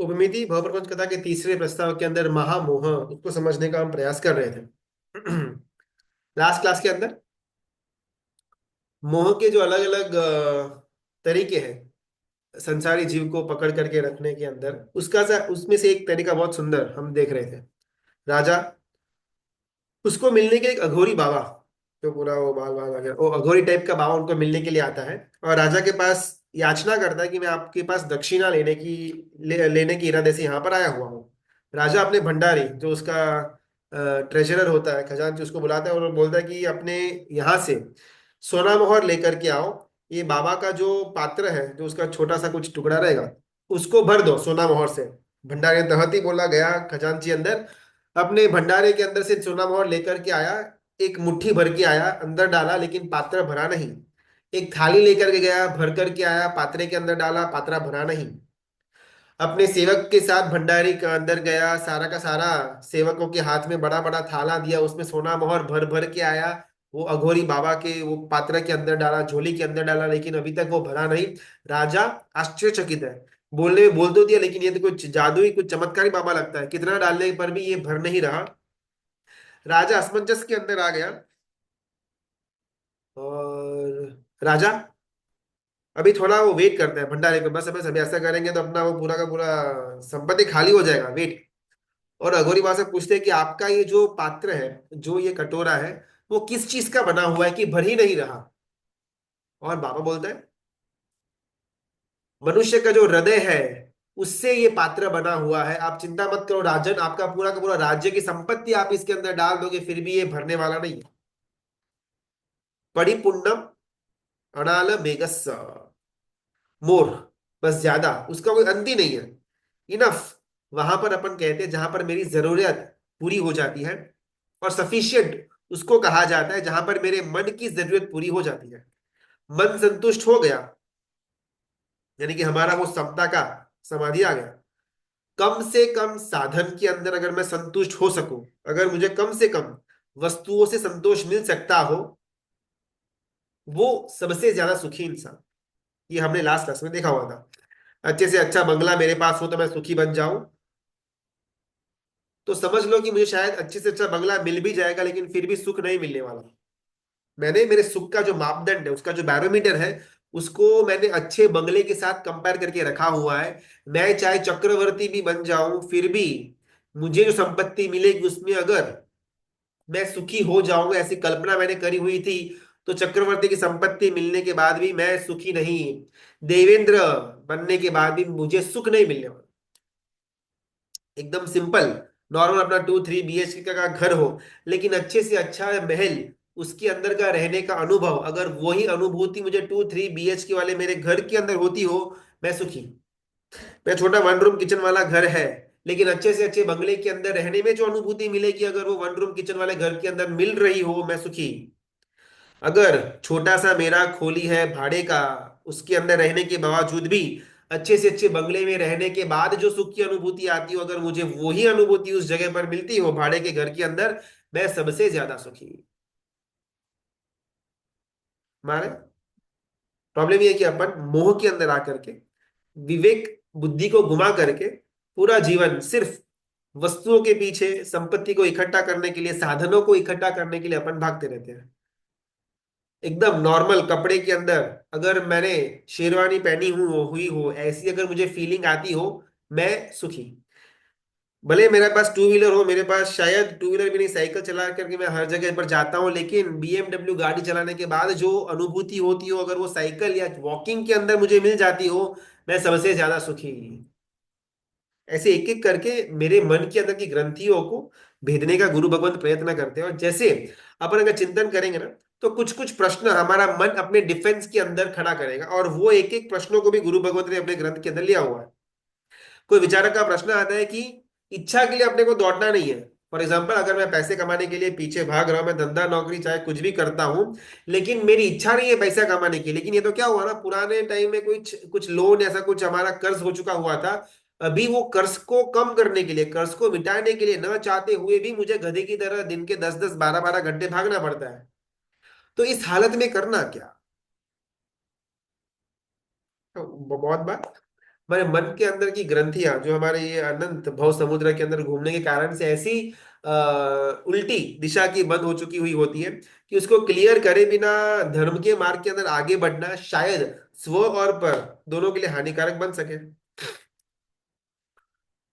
उपमिति बहुप्रपंच कथा के तीसरे प्रस्ताव के अंदर महामोह उसको समझने का हम प्रयास कर रहे थे। लास्ट क्लास के अंदर मोह के जो अलग अलग तरीके हैं संसारी जीव को पकड़ करके रखने के अंदर उसमें से एक तरीका बहुत सुंदर हम देख रहे थे। राजा, उसको मिलने के लिए एक अघोरी बाबा, जो पूरा वो बाल बाल वगैरह वो अघोरी टाइप का बाबा उनको मिलने के लिए आता है और राजा के पास याचना करता है कि मैं आपके पास दक्षिणा लेने की इरादे से यहाँ पर आया हुआ हूँ। राजा अपने भंडारी जो उसका ट्रेजरर होता है, खजांची, उसको बुलाता है और वो बोलता है कि अपने यहाँ से सोना मोहर लेकर के आओ। ये बाबा का जो पात्र है, जो उसका छोटा सा कुछ टुकड़ा रहेगा, उसको भर दो सोना मोहर से। भंडारी दहती बोला गया, खजांची अंदर अपने भंडारे के अंदर से सोना मोहर लेकर के आया। एक मुट्ठी भर के आया, अंदर डाला, लेकिन पात्र भरा नहीं। एक थाली लेकर के गया, भर करके आया, पात्रे के अंदर डाला, पात्रा भरा नहीं। अपने सेवक के साथ भंडारी के अंदर गया, सारा का सारा सेवकों के हाथ में बड़ा बड़ा थाला दिया, उसमें सोना मोहर भर भर के आया। वो अघोरी बाबा के वो पात्र के अंदर डाला, झोली के अंदर डाला, लेकिन अभी तक वो भरा नहीं। राजा आश्चर्यचकित है, बोलने में बोल तो दिया, लेकिन ये तो कुछ जादुई कुछ चमत्कारी बाबा लगता है, कितना डालने पर भी ये भर नहीं रहा। राजा असमंजस के अंदर आ गया और राजा अभी थोड़ा वो वेट करते हैं भंडारे को, बस बस अभी ऐसा करेंगे तो अपना वो पूरा का पूरा संपत्ति खाली हो जाएगा, वेट। और अघोरी बाबा से पूछते हैं कि आपका ये जो पात्र है, जो ये कटोरा है, वो किस चीज का बना हुआ है कि भर ही नहीं रहा। और बाबा बोलता है, मनुष्य का जो हृदय है उससे ये पात्र बना हुआ है, आप चिंता मत करो राजन, आपका पूरा का पूरा राज्य की संपत्ति आप इसके अंदर डाल दोगे फिर भी ये भरने वाला नहीं है। परिपुण्यम अनाल मेघस्स, मोर, बस ज्यादा, उसका कोई अंत ही नहीं है। इनफ, वहां पर अपन कहते हैं जहां पर मेरी जरूरत पूरी हो जाती है। और सफिशियंट उसको कहा जाता है जहां पर मेरे मन की जरूरत पूरी हो जाती है। मन संतुष्ट हो गया, यानी कि हमारा वो समता का समाधि आ गया। कम से कम साधन के अंदर अगर मैं संतुष्ट हो सकूं, अगर मुझे कम से कम वस्तुओं से संतोष मिल सकता हो, वो सबसे ज्यादा सुखी इंसान। ये हमने लास्ट क्लास में देखा हुआ था। अच्छे से अच्छा बंगला मेरे पास हो तो मैं सुखी बन जाऊं, तो समझ लो कि मुझे शायद अच्छे से अच्छा बंगला मिल भी जाएगा, लेकिन फिर भी सुख नहीं मिलने वाला। मैंने मेरे सुख का जो मापदंड है, उसका जो बैरोमीटर है, उसको मैंने अच्छे बंगले के साथ कंपेयर करके रखा हुआ है। मैं चाहे चक्रवर्ती भी बन जाऊं फिर भी मुझे जो संपत्ति मिलेगी उसमें अगर मैं सुखी हो जाऊंगा, ऐसी कल्पना मैंने करी हुई थी, तो चक्रवर्ती की संपत्ति मिलने के बाद भी मैं सुखी नहीं, देवेंद्र बनने के बाद भी मुझे सुख नहीं मिलने वाला। एकदम सिंपल नॉर्मल अपना 2-3 BHK का घर हो, लेकिन अच्छे से अच्छा महल, उसके अंदर का रहने का अनुभव, अगर वही अनुभूति मुझे 2-3 BHK वाले मेरे घर के अंदर होती हो, मैं सुखी। मैं छोटा 1 रूम किचन वाला घर है, लेकिन अच्छे से अच्छे बंगले के अंदर रहने में जो अनुभूति मिलेगी, अगर वो 1 रूम किचन वाले घर के अंदर मिल रही हो, मैं सुखी। अगर छोटा सा मेरा खोली है भाड़े का, उसके अंदर रहने के बावजूद भी अच्छे से अच्छे बंगले में रहने के बाद जो सुख की अनुभूति आती हो, अगर मुझे वही अनुभूति उस जगह पर मिलती हो भाड़े के घर के अंदर, मैं सबसे ज्यादा सुखी। हमारे प्रॉब्लम ये है कि अपन मोह के अंदर आकर के, विवेक बुद्धि को घुमा करके, पूरा जीवन सिर्फ वस्तुओं के पीछे, संपत्ति को इकट्ठा करने के लिए, साधनों को इकट्ठा करने के लिए अपन भागते रहते हैं। एकदम नॉर्मल कपड़े के अंदर अगर मैंने शेरवानी पहनी हुई हो, ऐसी अगर मुझे फीलिंग आती हो, मैं सुखी। भले मेरे पास टू व्हीलर हो, मेरे पास शायद टू व्हीलर भी नहीं, साइकिल चला करके मैं हर जगह पर जाता हूँ, लेकिन BMW गाड़ी चलाने के बाद जो अनुभूति होती हो, अगर वो साइकिल या वॉकिंग के अंदर मुझे मिल जाती हो, मैं सबसे ज्यादा सुखी। ऐसे एक एक करके मेरे मन के अंदर की ग्रंथियों को भेदने का गुरु भगवंत प्रयत्न करते हैं। और जैसे अपन अगर चिंतन करेंगे ना, तो कुछ कुछ प्रश्न हमारा मन अपने डिफेंस के अंदर खड़ा करेगा, और वो एक एक प्रश्नों को भी गुरु भगवंत ने अपने ग्रंथ के अंदर लिया हुआ है। कोई विचारक का प्रश्न आता है कि इच्छा के लिए अपने को दौड़ना नहीं है। फॉर एग्जाम्पल, अगर मैं पैसे कमाने के लिए पीछे भाग रहा हूं, मैं धंधा नौकरी चाहे कुछ भी करता हूं, लेकिन मेरी इच्छा नहीं है पैसा कमाने की, लेकिन ये तो क्या हुआ ना, पुराने टाइम में कुछ कुछ लोन ऐसा कुछ हमारा कर्ज हो चुका हुआ था। अभी वो कर्ज को कम करने के लिए, कर्ज को मिटाने के लिए, न चाहते हुए भी मुझे गधे की तरह दिन के 10-10 12-12 घंटे भागना पड़ता है। तो इस हालत में करना क्या? तो बहुत बार हमारे मन के अंदर की ग्रंथियां जो हमारे ये अनंत भव समुद्र के अंदर घूमने के कारण से ऐसी उल्टी दिशा की बंद हो चुकी हुई होती है कि उसको क्लियर करे बिना धर्म के मार्ग के अंदर आगे बढ़ना शायद स्व और पर दोनों के लिए हानिकारक बन सके।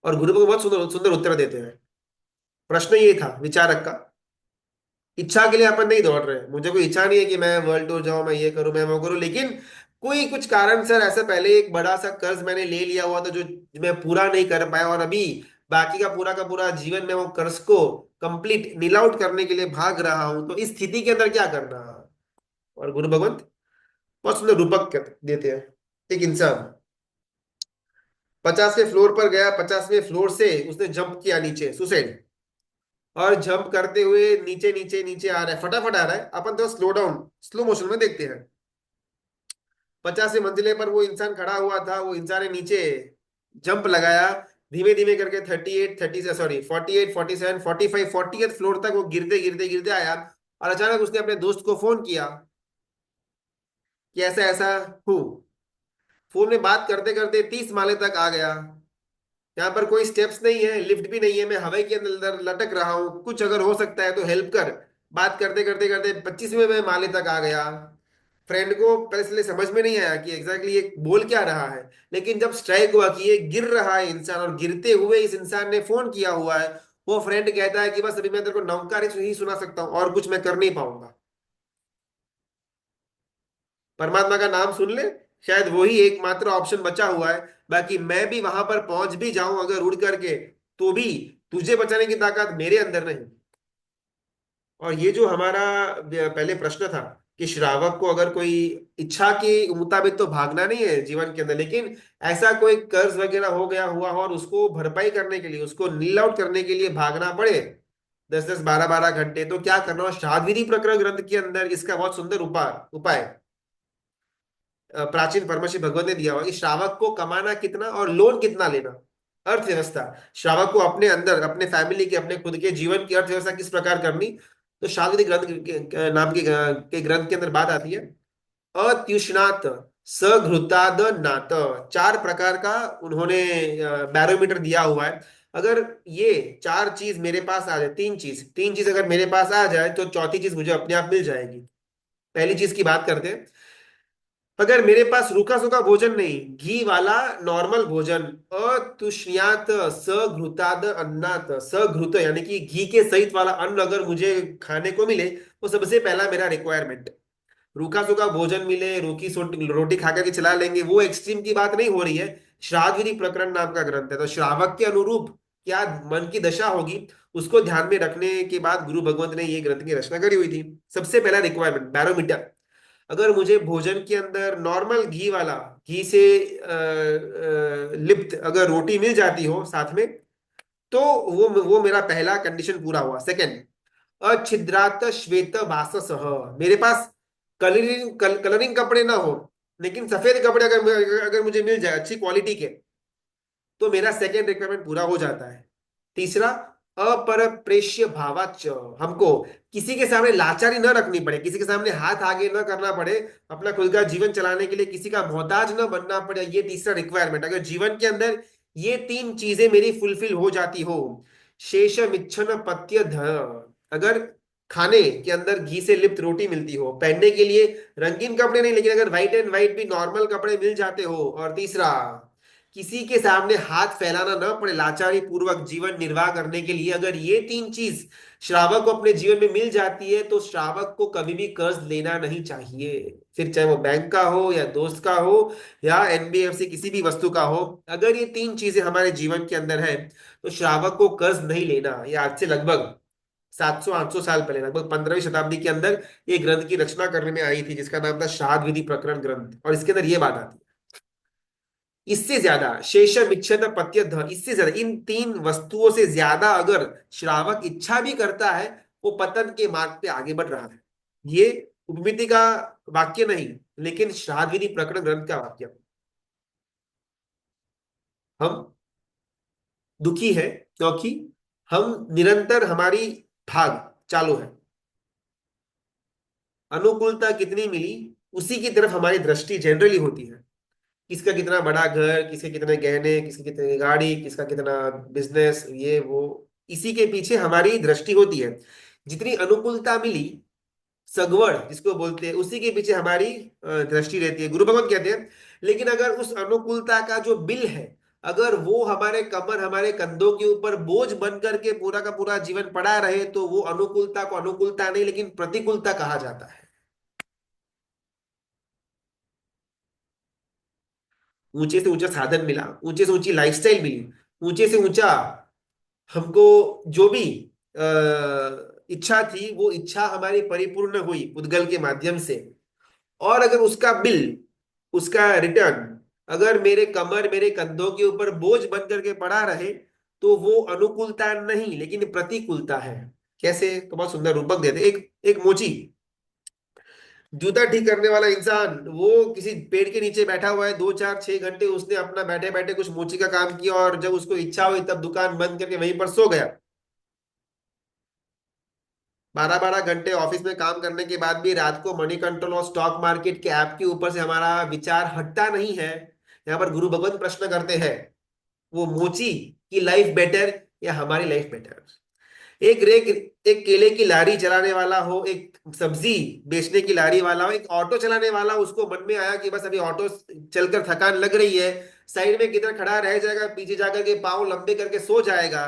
और गुरु को बहुत सुंदर सुंदर उत्तर देते हैं। प्रश्न ये था विचारक का, इच्छा के लिए अपन नहीं दौड़ रहे, मुझे कोई इच्छा नहीं है कि मैं वर्ल्ड टूर जाऊं, मैं ये करूं, मैं वो करूं, लेकिन कोई कुछ कारण सर ऐसा पहले एक बड़ा सा कर्ज मैंने ले लिया हुआ था जो मैं पूरा नहीं कर पाया, और अभी बाकी का पूरा जीवन में वो कर्ज को कंप्लीट नील आउट करने के लिए भाग रहा हूं, तो इस स्थिति के अंदर क्या करना। और गुरु भगवंत बहुत सुंदर रूपक देते हैं। एक इंसान 50वें फ्लोर पर गया, 50वें फ्लोर से उसने जंप किया नीचे, सुसाइड, और जंप करते हुए नीचे नीचे नीचे आ रहा है, फटाफट आ रहा है, अपन तो स्लो डाउन स्लो मोशन में देखते हैं। 50वीं मंजिले पर वो इंसान खड़ा हुआ था, वो इंसान ने नीचे जंप लगाया, धीमे धीमे करके 38 30 से सॉरी 48 47 45 40th फ्लोर तक वो गिरते गिरते गिरते आया। और अचानक उसने अपने दोस्त को फोन किया कि ऐसा ऐसा हूँ। फोन में बात करते करते 30 माले तक आ गया। यहाँ पर कोई स्टेप्स नहीं है, लिफ्ट भी नहीं है, मैं हवा के अंदर लटक रहा हूँ, कुछ अगर हो सकता है तो हेल्प कर। बात करते करते करते 25वें में माले तक आ गया। फ्रेंड को पहले इसलिए समझ में नहीं आया कि एग्जैक्टली ये बोल क्या रहा है, लेकिन जब स्ट्राइक हुआ कि ये गिर रहा है इंसान और गिरते हुए इस इंसान ने फोन किया हुआ है, वो फ्रेंड कहता है कि बस अभी मैं तेरे को नौकार ही सुना सकता हूँ और कुछ मैं कर नहीं पाऊंगा। परमात्मा का नाम सुन ले, शायद वही एकमात्र ऑप्शन बचा हुआ है, बाकी मैं भी वहां पर पहुंच भी जाऊं अगर उड़ करके, तो भी तुझे बचाने की ताकत मेरे अंदर नहीं। और ये जो हमारा पहले प्रश्न था कि श्रावक को अगर कोई इच्छा के मुताबिक तो भागना नहीं है जीवन के अंदर, लेकिन ऐसा कोई कर्ज वगैरह हो गया हुआ हो और उसको भरपाई करने के लिए, उसको नील आउट करने के लिए भागना पड़े 10 10 12 12 घंटे, तो क्या करना हो। श्राद्ध विधि प्रकरण ग्रंथ के अंदर इसका बहुत सुंदर उपाय उपाय प्राचीन परमर्षि भगवत ने दिया हुआ कि श्रावक को कमाना कितना और लोन कितना लेना। अर्थव्यवस्था, श्रावक को अपने अंदर अपने फैमिली के अपने खुद के जीवन की अर्थव्यवस्था किस प्रकार करनी, तो शाल्मली ग्रंथ नाम के ग्रंथ के अंदर बात आती है। अत्युष्णात सघृताद नात, चार प्रकार का उन्होंने बैरोमीटर दिया हुआ है। अगर ये चार चीज मेरे पास आ जाए, तीन चीज अगर मेरे पास आ जाए तो चौथी चीज मुझे अपने आप मिल जाएगी। पहली चीज की बात करते हैं, अगर मेरे पास रूखा सूखा भोजन नहीं, घी वाला नॉर्मल भोजन, अतुष्ण्यात सघृताद अन्नात, सघृत यानी कि घी के सहित वाला अन्न अगर मुझे खाने को मिले, वो सबसे पहला मेरा रिक्वायरमेंट। रूखा सूखा भोजन मिले, रोटी खाकर के चला लेंगे, वो एक्सट्रीम की बात नहीं हो रही है। श्राद्ध विधि प्रकरण नाम का ग्रंथ है, तो श्रावक के अनुरूप क्या मन की दशा होगी, उसको ध्यान में रखने के बाद गुरु भगवंत ने ये ग्रंथ की रचना करी हुई थी। सबसे पहला रिक्वायरमेंट बैरोमीटर, अगर मुझे भोजन के अंदर नॉर्मल घी वाला, घी से लिप्त अगर रोटी मिल जाती हो साथ में, तो वो मेरा पहला कंडीशन पूरा हुआ। सेकंड, अच्छिद्रात श्वेत वासस, मेरे पास कलरिंग कपड़े ना हो, लेकिन सफेद कपड़े अगर मुझे मिल जाए अच्छी क्वालिटी के, तो मेरा सेकेंड रिक्वायरमेंट पूरा हो जाता है। तीसरा, अपरप्रेष्य भावाच, हमको किसी के सामने लाचारी न रखनी पड़े, किसी के सामने हाथ आगे न करना पड़े, अपना खुद का जीवन चलाने के लिए किसी का मोहताज न बनना पड़े, ये तीसरा रिक्वायरमेंट। अगर जीवन के अंदर ये तीन चीजें मेरी फुलफिल हो जाती हो, शेष मिच्छन पत्य अगर खाने के अंदर घी से लिप्त रोटी मिलती हो, पहनने के लिए रंगीन कपड़े नहीं, लेकिन अगर व्हाइट एंड व्हाइट भी नॉर्मल कपड़े मिल जाते हो, और तीसरा, किसी के सामने हाथ फैलाना ना पड़े लाचारी पूर्वक जीवन निर्वाह करने के लिए, अगर ये तीन चीज श्रावक को अपने जीवन में मिल जाती है, तो श्रावक को कभी भी कर्ज लेना नहीं चाहिए, फिर चाहे वो बैंक का हो या दोस्त का हो या एनबीएफसी किसी भी वस्तु का हो। अगर ये तीन चीजें हमारे जीवन के अंदर है, तो श्रावक को कर्ज नहीं लेना। ये आज से लगभग 700 800 साल पहले, लगभग 15वीं शताब्दी के अंदर ये ग्रंथ की रचना करने में आई थी, जिसका नाम था श्राद्ध विधि प्रकरण ग्रंथ, और इसके अंदर ये बात आती है। इससे ज्यादा शेष विच्छेद पत्यध, इससे ज्यादा इन तीन वस्तुओं से ज्यादा अगर श्रावक इच्छा भी करता है, वो पतन के मार्ग पे आगे बढ़ रहा है। ये उपमिति का वाक्य नहीं, लेकिन श्राद्ध विधि प्रकरण ग्रंथ का वाक्य। हम दुखी है क्योंकि हम निरंतर हमारी भाग चालू है, अनुकूलता कितनी मिली उसी की तरफ हमारी दृष्टि जनरली होती है, किसका कितना बड़ा घर, किसके कितने गहने, किसकी कितनी गाड़ी, किसका कितना बिजनेस, ये वो, इसी के पीछे हमारी दृष्टि होती है। जितनी अनुकूलता मिली, सगवड़ जिसको बोलते हैं, उसी के पीछे हमारी दृष्टि रहती है। गुरु भगवत कहते हैं, लेकिन अगर उस अनुकूलता का जो बिल है, अगर वो हमारे कमर, हमारे कंधों के ऊपर बोझ बन करके पूरा का पूरा जीवन पड़ा रहे, तो वो अनुकूलता को अनुकूलता नहीं लेकिन प्रतिकूलता कहा जाता है। ऊंचे से ऊंचा साधन मिला, ऊंचे से ऊंची लाइफस्टाइल मिली, ऊंचे से ऊंचा हमको जो भी इच्छा थी, वो इच्छा हमारी परिपूर्ण हुई उद्गल के माध्यम से। और अगर उसका बिल, उसका रिटर्न, अगर मेरे कमर, मेरे कंधों के ऊपर बोझ बन करके पड़ा रहे, तो वो अनुकूलता नहीं लेकिन प्रतिकूलता है। कैसे? तो बहुत सुंदर रूपक देते। एक एक मोची, जूता ठीक करने वाला इंसान, वो किसी पेड़ के नीचे बैठा हुआ है, 2 4 6 घंटे उसने अपना बैठे बैठे कुछ मोची का काम किया, और जब उसको इच्छा हुई तब दुकान बंद करके वहीं पर सो गया। 12 12 घंटे ऑफिस में काम करने के बाद भी रात को मनी कंट्रोल और स्टॉक मार्केट के ऐप के ऊपर से हमारा विचार हटता नहीं है। यहाँ पर गुरु भगवत प्रश्न करते हैं, वो मोची की लाइफ बेटर या हमारी लाइफ बेटर? एक रेक, एक केले की लारी चलाने वाला हो, एक सब्जी बेचने की लारी वाला हो, एक ऑटो चलाने वाला, उसको मन में आया कि बस अभी ऑटो चलकर थकान लग रही है, साइड में किधर खड़ा रह जाएगा, पीछे जाकर के पाँव लंबे करके सो जाएगा।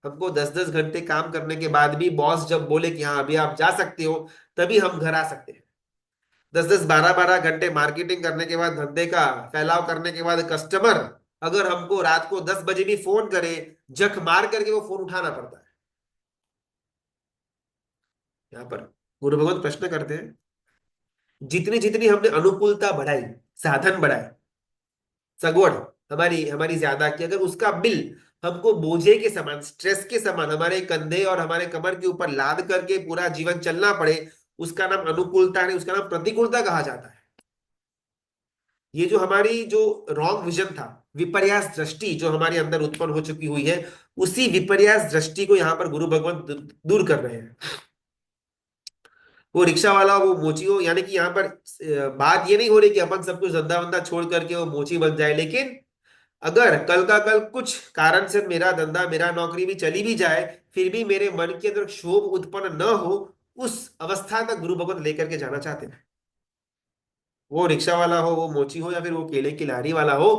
हमको 10 10 घंटे काम करने के बाद भी बॉस जब बोले कि हाँ अभी आप जा सकते हो, तभी हम घर आ सकते हैं। 10 10 12 12 घंटे मार्केटिंग करने के बाद, धंधे का फैलाव करने के बाद, कस्टमर अगर हमको रात को 10 बजे भी फोन करे, जख मार करके वो फोन उठाना पड़ता है। यहाँ पर गुरु भगवत प्रश्न करते हैं, जितनी जितनी हमने अनुकूलता बढ़ाई, साधन बढ़ाए, सगवड़ हमारी हमारी ज्यादा की, अगर उसका बिल हमको बोझे के समान, स्ट्रेस के समान हमारे कंधे और हमारे कमर के ऊपर लाद करके पूरा जीवन चलना पड़े, उसका नाम अनुकूलता नहीं, उसका नाम प्रतिकूलता कहा जाता है। ये जो हमारी जो रॉन्ग विजन था, विपर्यास दृष्टि जो हमारे अंदर उत्पन्न हो चुकी हुई है, उसी विपर्यास दृष्टि को यहाँ पर गुरु भगवान दूर कर रहे हैं। वो रिक्शा वाला, वो मोची हो, यानी कि यहाँ पर बात ये नहीं हो रही कि अपन सब कुछ धंधा वंधा छोड़ करके वो मोची बन जाए, लेकिन अगर कल का कल कुछ कारण से मेरा धंधा, मेरा नौकरी भी चली भी जाए, फिर भी मेरे मन के अंदर क्षोभ उत्पन्न न हो, उस अवस्था तक गुरु भगवत लेकर के जाना चाहते हैं। वो रिक्शा वाला हो, वो मोची हो, या फिर वो केले की लारी वाला हो,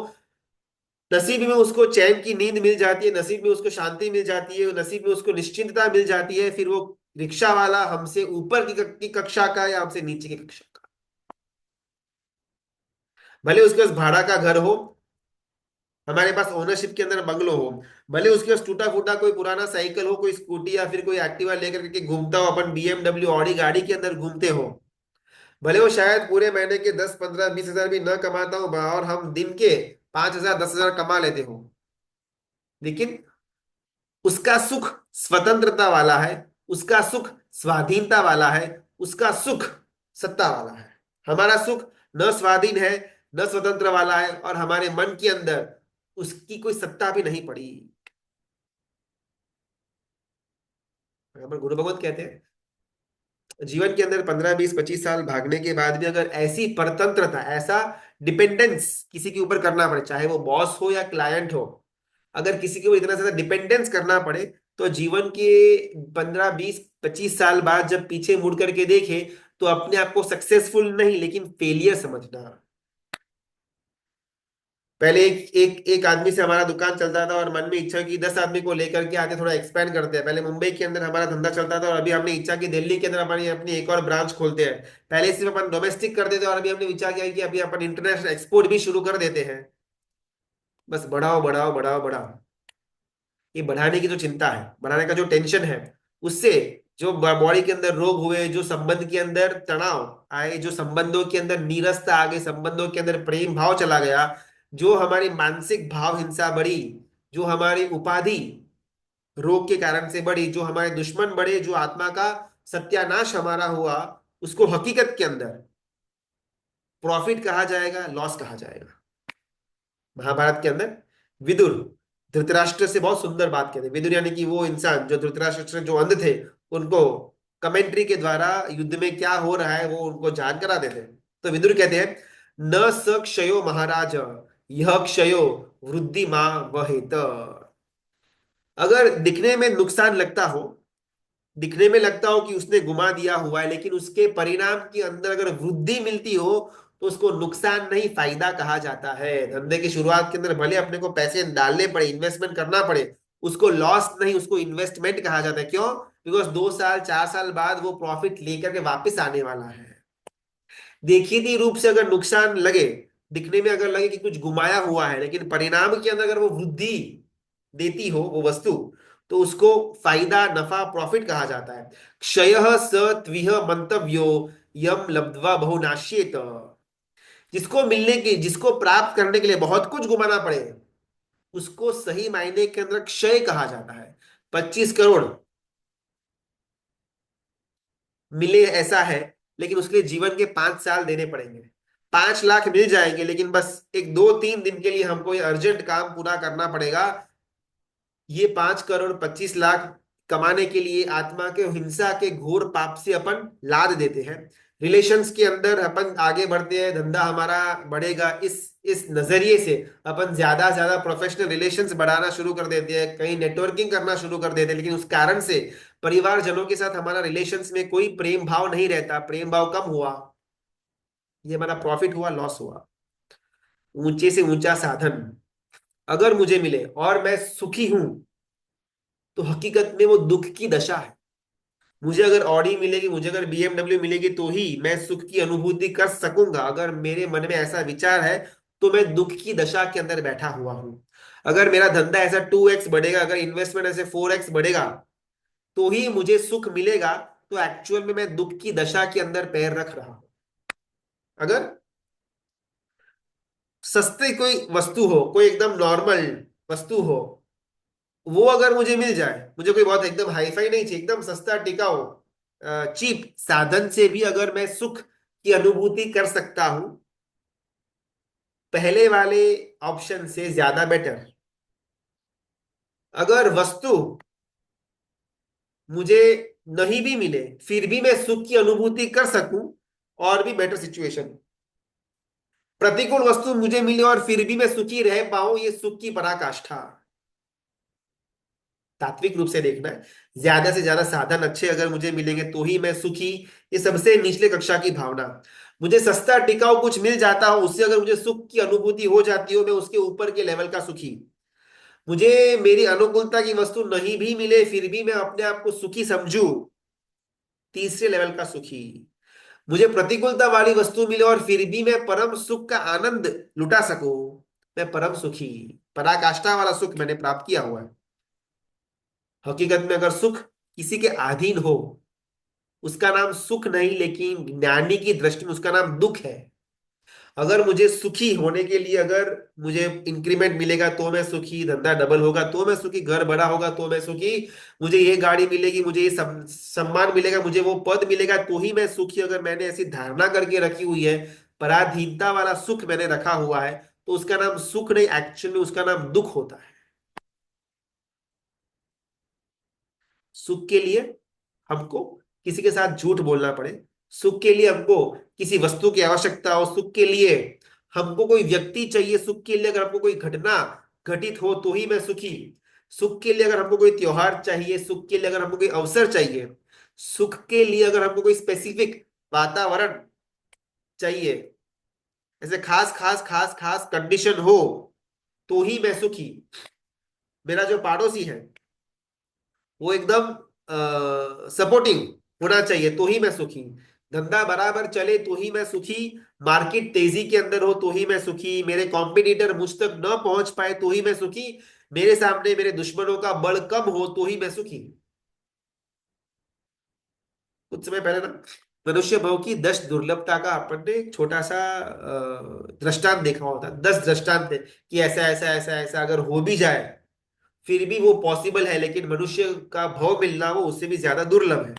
नसीब में उसको चैन की नींद मिल जाती है, नसीब में उसको शांति मिल जाती है, नसीब में उसको निश्चिंतता मिल जाती है। फिर वो रिक्शा वाला हमसे ऊपर की कक्षा का या हमसे नीचे की कक्षा का, भले उसके पास भाड़ा का घर हो, हमारे पास ओनरशिप के अंदर बंगलो हो, भले उसके पास टूटा फूटा कोई पुराना साइकिल हो, कोई स्कूटी या फिर कोई एक्टिवा लेकर के घूमता हो, अपन BMW ऑडी गाड़ी के अंदर घूमते हो, भले वो शायद पूरे महीने के 10 15 20 हजार भी न कमाता हो, और हम दिन के 5 हजार 10 हजार कमा लेते हो, लेकिन उसका सुख स्वतंत्रता वाला है, उसका सुख स्वाधीनता वाला है, उसका सुख सत्ता वाला है। हमारा सुख न स्वाधीन है, न स्वतंत्र वाला है, और हमारे मन के अंदर उसकी कोई सत्ता भी नहीं पड़ी। पर गुरु भगवत कहते हैं, जीवन के अंदर 15 20 25 साल भागने के बाद भी अगर ऐसी परतंत्रता, ऐसा डिपेंडेंस किसी के ऊपर करना पड़े, चाहे वो बॉस हो या क्लाइंट हो, अगर किसी के ऊपर इतना ज्यादा डिपेंडेंस करना पड़े, तो जीवन के 15 20 25 साल बाद जब पीछे मुड़ करके देखे, तो अपने आप को सक्सेसफुल नहीं लेकिन फेलियर समझना। पहले एक आदमी से हमारा दुकान चलता था, और मन में इच्छा की 10 आदमी को लेकर के आगे थोड़ा एक्सपेंड करते हैं। पहले मुंबई के अंदर हमारा धंधा चलता था, और अभी हमने इच्छा की दिल्ली के अंदर हमारी अपनी एक और ब्रांच खोलते हैं। पहले सिर्फ अपन डोमेस्टिक करते थे, और अभी हमने विचार किया कि अभी अपन इंटरनेशनल एक्सपोर्ट भी शुरू कर देते हैं। बस बढ़ाओ बढ़ाओ बढ़ाओ बढ़ाओ, ये बढ़ाने की जो चिंता है, बढ़ाने का जो टेंशन है, उससे जो बॉडी के अंदर रोग हुए, जो संबंध के अंदर तनाव आए, जो संबंधों के अंदर नीरसता आ गई, संबंधों के अंदर प्रेम भाव चला गया, जो हमारी मानसिक भाव हिंसा बढ़ी, जो हमारी उपाधि रोग के कारण से बढ़ी, जो हमारे दुश्मन बढ़े, जो आत्मा का सत्यानाश हमारा हुआ, उसको हकीकत के अंदर प्रॉफिट कहा जाएगा, लॉस कहा जाएगा। महाभारत के अंदर विदुर धृतराष्ट्र से बहुत सुंदर बात कहते हैं। विदुर यानी कि वो इंसान जो धृतराष्ट्र से जो अंध थे, उनको कमेंट्री के द्वारा युद्ध में क्या हो रहा है वो उनको जान करा देते हैं। तो विदुर कहते हैं, न स क्षयो महाराज, यह क्षयो वृद्धि मां वहेत। अगर दिखने में नुकसान लगता हो, दिखने में लगता हो कि उसने गुमा दिया हुआ है, लेकिन उसके परिणाम के अंदर अगर वृद्धि मिलती हो तो उसको नुकसान नहीं फायदा कहा जाता है। धंधे की शुरुआत के अंदर भले अपने को पैसे डालने पड़े, इन्वेस्टमेंट करना पड़े, उसको लॉस नहीं, उसको इन्वेस्टमेंट कहा जाता है। क्यों? बिकॉज 2 साल 4 साल बाद वो प्रॉफिट लेकर के वापस आने वाला है। देखीती रूप से अगर नुकसान लगे, दिखने में अगर लगे कि कुछ गुमाया हुआ है, लेकिन परिणाम के अंदर अगर वो वृद्धि देती हो वो वस्तु, तो उसको फायदा, नफा, प्रॉफिट कहा जाता है। क्षयः स त्विह मंतव्यो यम लब्ध्वा बहुनाश्येत। जिसको मिलने की, जिसको प्राप्त करने के लिए बहुत कुछ गुमाना पड़े, उसको सही मायने के अंदर क्षय कहा जाता है। 25 करोड़ मिले ऐसा है, लेकिन उसके लिए जीवन के 5 साल देने पड़ेंगे। 5 लाख मिल जाएंगे, लेकिन बस एक 2 3 दिन के लिए हमको ये अर्जेंट काम पूरा करना पड़ेगा। ये 5 करोड़ 25 लाख कमाने के लिए आत्मा के हिंसा के घोर पाप से अपन लाद देते हैं। रिलेशंस के अंदर अपन आगे बढ़ते हैं, धंधा हमारा बढ़ेगा, इस नजरिए से अपन ज्यादा से ज्यादा प्रोफेशनल रिलेशंस बढ़ाना शुरू कर देते हैं, कहीं नेटवर्किंग करना शुरू कर देते हैं, लेकिन उस कारण से परिवारजनों के साथ हमारा रिलेशंस में कोई प्रेम भाव नहीं रहता, प्रेम भाव कम हुआ। ये हमारा प्रॉफिट हुआ, लॉस हुआ। ऊंचे से ऊंचा साधन अगर मुझे मिले और मैं सुखी हूं, तो हकीकत में वो दुख की दशा है। मुझे अगर ऑडी मिलेगी, मुझे अगर बीएमडब्ल्यू मिलेगी, तो ही मैं सुख की अनुभूति कर सकूंगा। अगर मेरे मन में ऐसा विचार है, तो मैं दुख की दशा के अंदर बैठा हुआ हूं। अगर मेरा धंधा ऐसा 2x बढ़ेगा, अगर इन्वेस्टमेंट ऐसे 4x बढ़ेगा, तो ही मुझे सुख मिलेगा, तो एक्चुअल में मैं दुख की दशा के अंदर पैर रख रहा हूं। अगर सस्ती कोई वस्तु हो, कोई एकदम नॉर्मल वस्तु हो, वो अगर मुझे मिल जाए, मुझे कोई बहुत एकदम हाईफाई नहीं चाहिए, एकदम सस्ता टिकाऊ चीप साधन से भी अगर मैं सुख की अनुभूति कर सकता हूं, पहले वाले ऑप्शन से ज्यादा बेटर। अगर वस्तु मुझे नहीं भी मिले, फिर भी मैं सुख की अनुभूति कर सकूं, और भी बेटर सिचुएशन। प्रतिकूल वस्तु मुझे मिले और फिर भी मैं सुखी रह पाऊं, ये सुख की पराकाष्ठा। तात्विक रूप से देखना है, ज्यादा से ज्यादा साधन अच्छे अगर मुझे मिलेंगे तो ही मैं सुखी, ये सबसे निचले कक्षा की भावना। मुझे सस्ता टिकाऊ कुछ मिल जाता हो, उससे अगर मुझे सुख की अनुभूति हो जाती हो, मैं उसके ऊपर के लेवल का सुखी। मुझे मेरी अनुकूलता की वस्तु नहीं भी मिले, फिर भी मैं अपने आप को सुखी समझू, तीसरे लेवल का सुखी। मुझे प्रतिकूलता वाली वस्तु मिले और फिर भी मैं परम सुख का आनंद लुटा सकूं, मैं परम सुखी। पराकाष्ठा वाला सुख मैंने प्राप्त किया हुआ है। हकीकत में अगर सुख किसी के अधीन हो, उसका नाम सुख नहीं, लेकिन ज्ञानी की दृष्टि में उसका नाम दुख है। अगर मुझे सुखी होने के लिए, अगर मुझे इंक्रीमेंट मिलेगा तो मैं सुखी, धंधा डबल होगा तो मैं सुखी, घर बड़ा होगा तो मैं सुखी, मुझे ये गाड़ी मिलेगी, मुझे ये सम्मान मिलेगा, मुझे वो पद मिलेगा, तो ही मैं सुखी, अगर मैंने ऐसी धारणा करके रखी हुई है, पराधीनता वाला सुख मैंने रखा हुआ है, तो उसका नाम सुख नहीं, एक्चुअली उसका नाम दुख होता है। सुख के लिए हमको किसी के साथ झूठ बोलना पड़े, सुख के लिए हमको किसी वस्तु की आवश्यकता हो, सुख के लिए हमको कोई व्यक्ति चाहिए, सुख के लिए अगर हमको कोई घटना घटित हो तो ही मैं सुखी, सुख के लिए अगर हमको कोई त्योहार चाहिए, सुख के लिए अगर हमको कोई अवसर चाहिए, सुख के लिए अगर हमको कोई स्पेसिफिक वातावरण चाहिए, ऐसे खास खास खास खास कंडीशन हो, तो ही मैं सुखी। मेरा जो पड़ोसी है वो एकदम सपोर्टिंग होना चाहिए, तो ही मैं सुखी। धंधा बराबर चले तो ही मैं सुखी। मार्केट तेजी के अंदर हो तो ही मैं सुखी। मेरे कॉम्पिटिटर मुझ तक न पहुंच पाए तो ही मैं सुखी। मेरे सामने मेरे दुश्मनों का बल कम हो तो ही मैं सुखी। कुछ समय पहले ना, मनुष्य भाव की 10 दुर्लभता का अपन ने एक छोटा सा दृष्टांत देखा होता, 10 दृष्टांत थे कि ऐसा ऐसा ऐसा ऐसा अगर हो भी जाए, फिर भी वो पॉसिबल है, लेकिन मनुष्य का भाव मिलना वो उससे भी ज्यादा दुर्लभ है।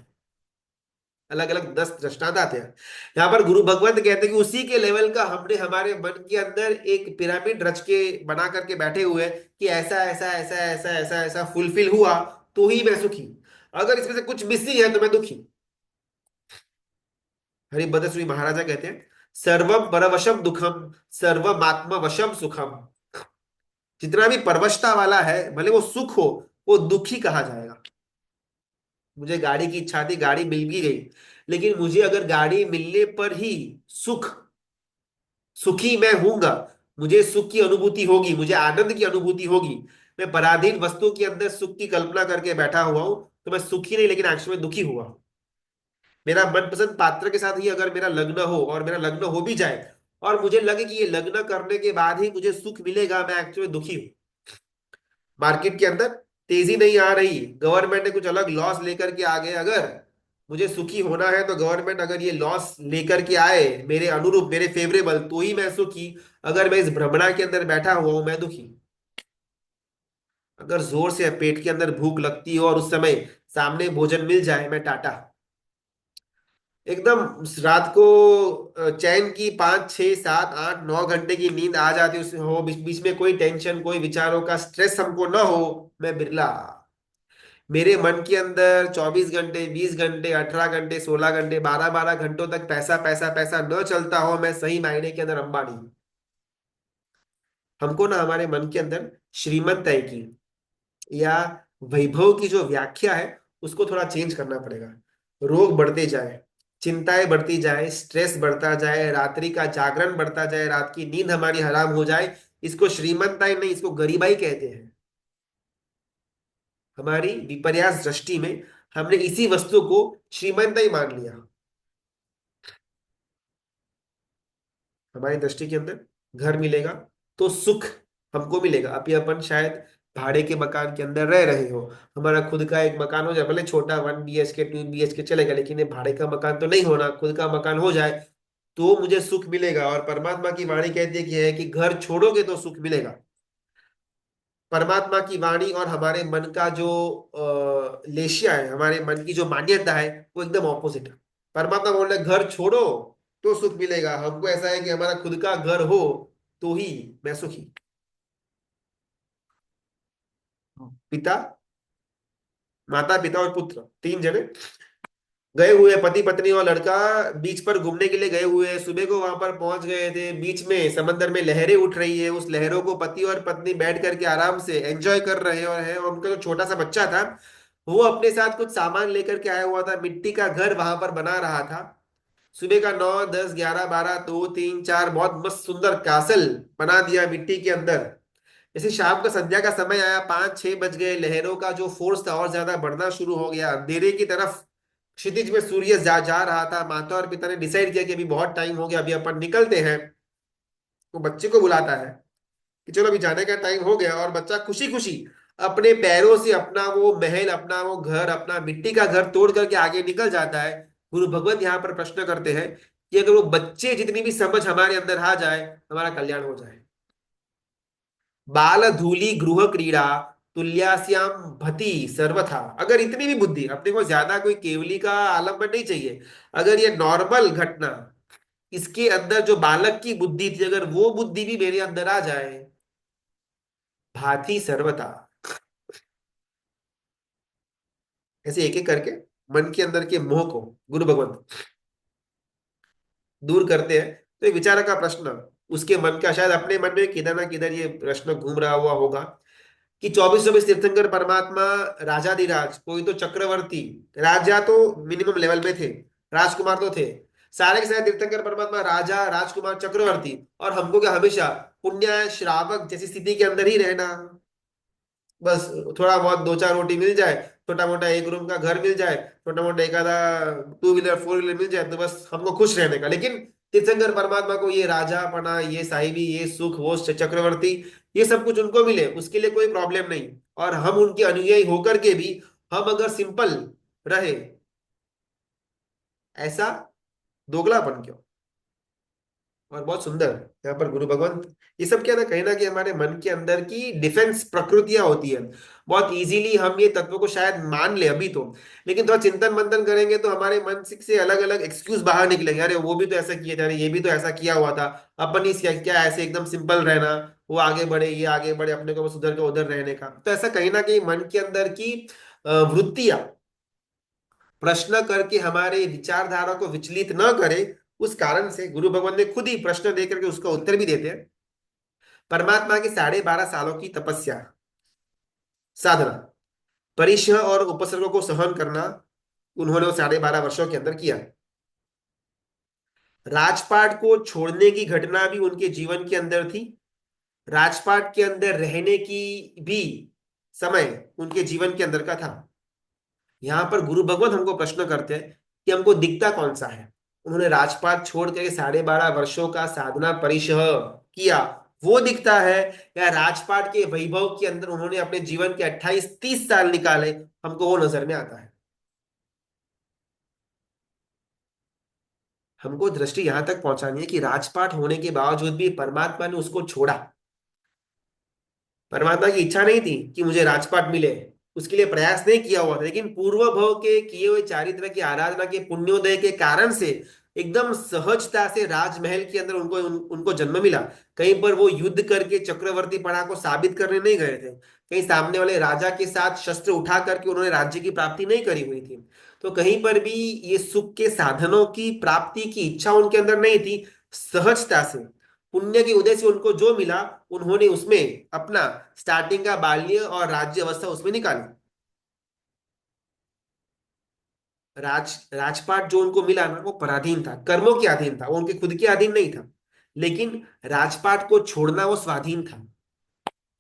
अलग अलग 10 दृष्टांत आते हैं। यहाँ पर गुरु भगवंत कहते हैं कि उसी के लेवल का हमने हमारे मन के अंदर एक पिरामिड रच के बना करके बैठे हुए हैं कि ऐसा ऐसा ऐसा ऐसा ऐसा ऐसा फुलफिल हुआ तो ही मैं सुखी, अगर इसमें से कुछ मिसिंग है तो मैं दुखी। हरिभद्र श्री महाराजा कहते हैं, सर्वम परवशम दुखम, सर्वमात्म वशम सुखम। जितना भी परवशता वाला है, भले वो सुख हो, वो दुखी कहा जाएगा। मुझे गाड़ी की इच्छा थी, गाड़ी मिल भी गई, लेकिन मुझे अगर गाड़ी मिलने पर ही सुख, सुखी मैं हूंगा, मुझे सुख की अनुभूति होगी, मुझे आनंद की अनुभूति होगी, मैं पराधीन वस्तु के अंदर सुख की कल्पना करके बैठा हुआ हूं, तो मैं सुखी नहीं लेकिन एक्चुअली में दुखी हुआ हूं। मेरा मनपसंद पात्र के साथ ही अगर मेरा लग्न हो, और मेरा लग्न हो भी जाए, और मुझे लगे कि ये लग्न करने के बाद ही मुझे सुख मिलेगा, मैं एक्चुअली दुखी हूं। मार्केट के अंदर तेजी नहीं आ रही, गवर्नमेंट ने कुछ अलग लॉस लेकर के आ गए, अगर मुझे सुखी होना है तो गवर्नमेंट अगर ये लॉस लेकर के आए मेरे अनुरूप, मेरे फेवरेबल, तो ही मैं सुखी। अगर मैं इस भ्रमणा के अंदर बैठा हुआ हूं, मैं दुखी। अगर जोर से पेट के अंदर भूख लगती हो और उस समय सामने भोजन मिल जाए, मैं टाटा। एकदम रात को चैन की 5 6 7 8 9 घंटे की नींद आ जाती है, उसमें हो बीच बीच में कोई टेंशन, कोई विचारों का स्ट्रेस हमको ना हो, मैं बिरला। मेरे मन के अंदर 24 घंटे, 20 घंटे, 18 घंटे, 16 घंटे, 12 12 घंटों तक पैसा पैसा पैसा न चलता हो, मैं सही मायने के अंदर अंबानी। हमको ना हमारे मन के अंदर श्रीमंताई की या वैभव की जो व्याख्या है, उसको थोड़ा चेंज करना पड़ेगा। रोग बढ़ते जाए, चिंताएं बढ़ती जाए, स्ट्रेस बढ़ता जाए, रात्रि का जागरण बढ़ता जाए, रात की नींद हमारी हराम हो जाए, इसको श्रीमंताई नहीं, इसको गरीबाई कहते हैं। हमारी विपर्यास दृष्टि में हमने इसी वस्तु को श्रीमंताई मान लिया। हमारी दृष्टि के अंदर घर मिलेगा तो सुख हमको मिलेगा। अभी अपन शायद भाड़े के मकान के अंदर रह रहे हो, हमारा खुद का एक मकान हो जाए, भले छोटा 1 BHK 2 BHK चलेगा, लेकिन ये भाड़े का मकान तो नहीं होना, खुद का मकान हो जाए तो मुझे सुख मिलेगा। और परमात्मा की वाणी कहती है कि घर छोड़ोगे तो सुख मिलेगा। परमात्मा की वाणी और हमारे मन का जो लेशिया है, हमारे मन की जो मान्यता है, वो एकदम ऑपोजिट है। परमात्मा बोल रहे घर छोड़ो तो सुख मिलेगा, हमको ऐसा है कि हमारा खुद का घर हो तो ही मैं सुखी। पिता, माता पिता और पुत्र, 3 जने गए हुए, पति पत्नी और लड़का बीच पर घूमने के लिए गए हुए हैं। सुबह को वहां पर पहुंच गए थे, बीच में समंदर में लहरें उठ रही है, उस लहरों को पति और पत्नी बैठ करके आराम से एंजॉय कर रहे हैं। और उनका जो छोटा सा बच्चा था, वो अपने साथ कुछ सामान लेकर के आया हुआ था, मिट्टी का घर वहां पर बना रहा था। सुबह का 9 10 11 12 2 3 4 बहुत मस्त सुंदर कासल बना दिया मिट्टी के अंदर। जैसे शाम का संध्या का समय आया, 5 6 बज गए, लहरों का जो फोर्स था और ज्यादा बढ़ना शुरू हो गया, अंधेरे की तरफ क्षितिज में सूर्य जा जा रहा था। माता और पिता ने डिसाइड किया कि अभी बहुत टाइम हो गया, अभी अपन निकलते हैं। तो बच्चे को बुलाता है कि चलो अभी जाने का टाइम हो गया, और बच्चा खुशी खुशी अपने पैरों से अपना वो महल, अपना वो घर, अपना मिट्टी का घर तोड़ करके आगे निकल जाता है। गुरु भगवत यहाँ पर प्रश्न करते हैं कि अगर वो बच्चे जितनी भी समझ हमारे अंदर आ जाए, हमारा कल्याण हो जाए। बाल धूली गृह क्रीड़ा तुल्यास्याम भति सर्वथा। अगर इतनी भी बुद्धि, अपने को ज्यादा कोई केवली का आलम्बन नहीं चाहिए, अगर ये नॉर्मल घटना, इसके अंदर जो बालक की बुद्धि थी, अगर वो बुद्धि भी मेरे अंदर आ जाए, भांति सर्वथा। ऐसे एक एक करके मन के अंदर के मोह को गुरु भगवंत दूर करते हैं। तो ये विचार का प्रश्न, उसके मन का शायद अपने मन में किधर ना किधर ये प्रश्न घूम रहा हुआ होगा कि 24 24 तीर्थंकर परमात्मा, राजाधिराज, कोई तो चक्रवर्ती, राजा तो मिनिमम लेवल में थे, राजकुमार तो थे, सारे के सारे तीर्थंकर परमात्मा राजा राजकुमार चक्रवर्ती, और हमको क्या हमेशा पुण्य श्रावक जैसी स्थिति के अंदर ही रहना। बस थोड़ा बहुत 2 4 रोटी मिल जाए, छोटा मोटा एक रूम का घर मिल जाए, छोटा मोटा एक आधा 2 व्हीलर 4 व्हीलर मिल जाए, तो बस हमको खुश रहने का। लेकिन तीर्थंकर परमात्मा को ये राजा पना, ये साहिबी, ये सुख, वो चक्रवर्ती, ये सब कुछ उनको मिले, उसके लिए कोई प्रॉब्लम नहीं। और हम उनके अनुयायी होकर के भी हम अगर सिंपल रहे, ऐसा दोगलापन क्यों। और बहुत सुंदर यहाँ पर गुरु भगवंत, ये सब क्या ना, कहीं ना कहीं हमारे मन के अंदर की डिफेंस प्रकृतियां होती है। बहुत इजीली हम ये तत्वों को शायद मान ले अभी तो, लेकिन थोड़ा चिंतन मंथन करेंगे तो हमारे मन से अलग अलग एक्सक्यूज बाहर निकलेंगे। अरे वो भी तो ऐसा किया था, अरे ये भी तो ऐसा किया हुआ था, अपन ही क्या क्या ऐसे एकदम सिंपल रहना, वो आगे बढ़े ये आगे बढ़े, अपने को बस उधर का उधर रहने का। तो ऐसा कहीं ना कहीं मन के अंदर की वृत्तियां प्रश्न करके हमारे विचारधारा को विचलित न करे, उस कारण से गुरु भगवान ने खुद ही प्रश्न दे करके उसका उत्तर भी देते हैं। परमात्मा की 12.5 सालों की तपस्या, साधना, परिश्रम और उपसर्गों को सहन करना, उन्होंने वो 12.5 वर्षों के अंदर किया। राजपाट को छोड़ने की घटना भी उनके जीवन के अंदर थी। राजपाट के अंदर रहने की भी समय उनके जीवन के अंदर का था। यहां पर गुरु भगवत हमको प्रश्न करते हैं कि हमको दिखता कौन सा है। उन्होंने राजपाट छोड़ करके 12.5 वर्षों का साधना परिश्रम किया, वो दिखता है, या राजपाट के वैभव के अंदर उन्होंने अपने जीवन के 28-30 साल निकाले, हमको वो नजर में आता है। हमको दृष्टि यहां तक पहुंचानी है कि राजपाट होने के बावजूद भी परमात्मा ने उसको छोड़ा। परमात्मा की इच्छा नहीं थी कि मुझे राजपाट मिले, उसके लिए प्रयास नहीं किया हुआ था, लेकिन पूर्व भव के किए हुए चारित्र की आराधना के पुण्योदय के कारण से एकदम सहजता से राजमहल के अंदर उनको जन्म मिला। कहीं पर वो युद्ध करके चक्रवर्ती पणा को साबित करने नहीं गए थे, कहीं सामने वाले राजा के साथ शस्त्र उठा करके उन्होंने राज्य की प्राप्ति नहीं करी हुई थी। तो कहीं पर भी ये सुख के साधनों की प्राप्ति की इच्छा उनके अंदर नहीं थी। सहजता से पुण्य के उदय से उनको जो मिला, उन्होंने उसमें अपना स्टार्टिंग का बाल्य और राज्य अवस्था उसमें निकाली। राजपाट जो उनको मिला ना, वो पराधीन था, कर्मों के अधीन था, वो उनके खुद के अधीन नहीं था। लेकिन राजपाट को छोड़ना वो स्वाधीन था।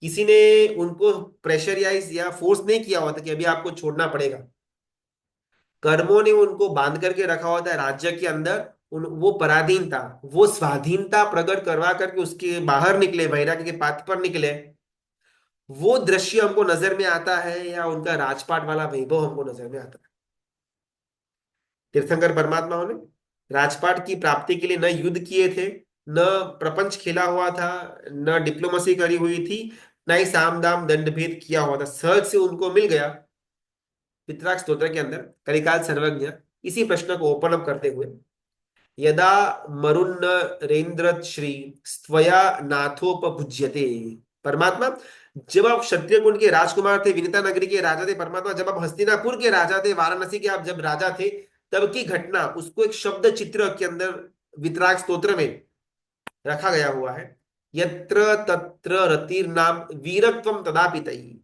किसी ने उनको प्रेशराइज या फोर्स नहीं किया हुआ था कि अभी आपको छोड़ना पड़ेगा। कर्मों ने उनको बांध करके रखा हुआ था राज्य के अंदर। वो पराधीन था, वो स्वाधीनता प्रकट करवा करके उसके बाहर निकले, वैराग्य के पाथ पर निकले। वो दृश्य हमको नजर में आता है, या उनका राजपाट वाला वैभव हमको नजर में आता है। तीर्थंकर परमात्माओं ने राजपाट की प्राप्ति के लिए न युद्ध किए थे, न प्रपंच खेला हुआ था, न डिप्लोमेसी करी हुई थी, न ही साम दाम दंड भेद किया हुआ था, सहज से उनको मिल गया। पितराक स्तोत्र के अंदर कलिकाल सर्वज्ञ इसी प्रश्न को ओपन अप करते हुए, यदा मरुन्नरेन्द्र श्री स्वया नाथोपभुज्यते। परमात्मा, जब आप क्षत्रिय कुल के राजकुमार थे, विनिता नगरी के राजा थे, परमात्मा जब आप हस्तिनापुर के राजा थे, वाराणसी के आप जब राजा थे, तब की घटना उसको एक शब्द चित्र के अंदर वितराग स्तोत्र में रखा गया हुआ है। यत्र तत्र रतिर नाम वीरत्वम तदापितई।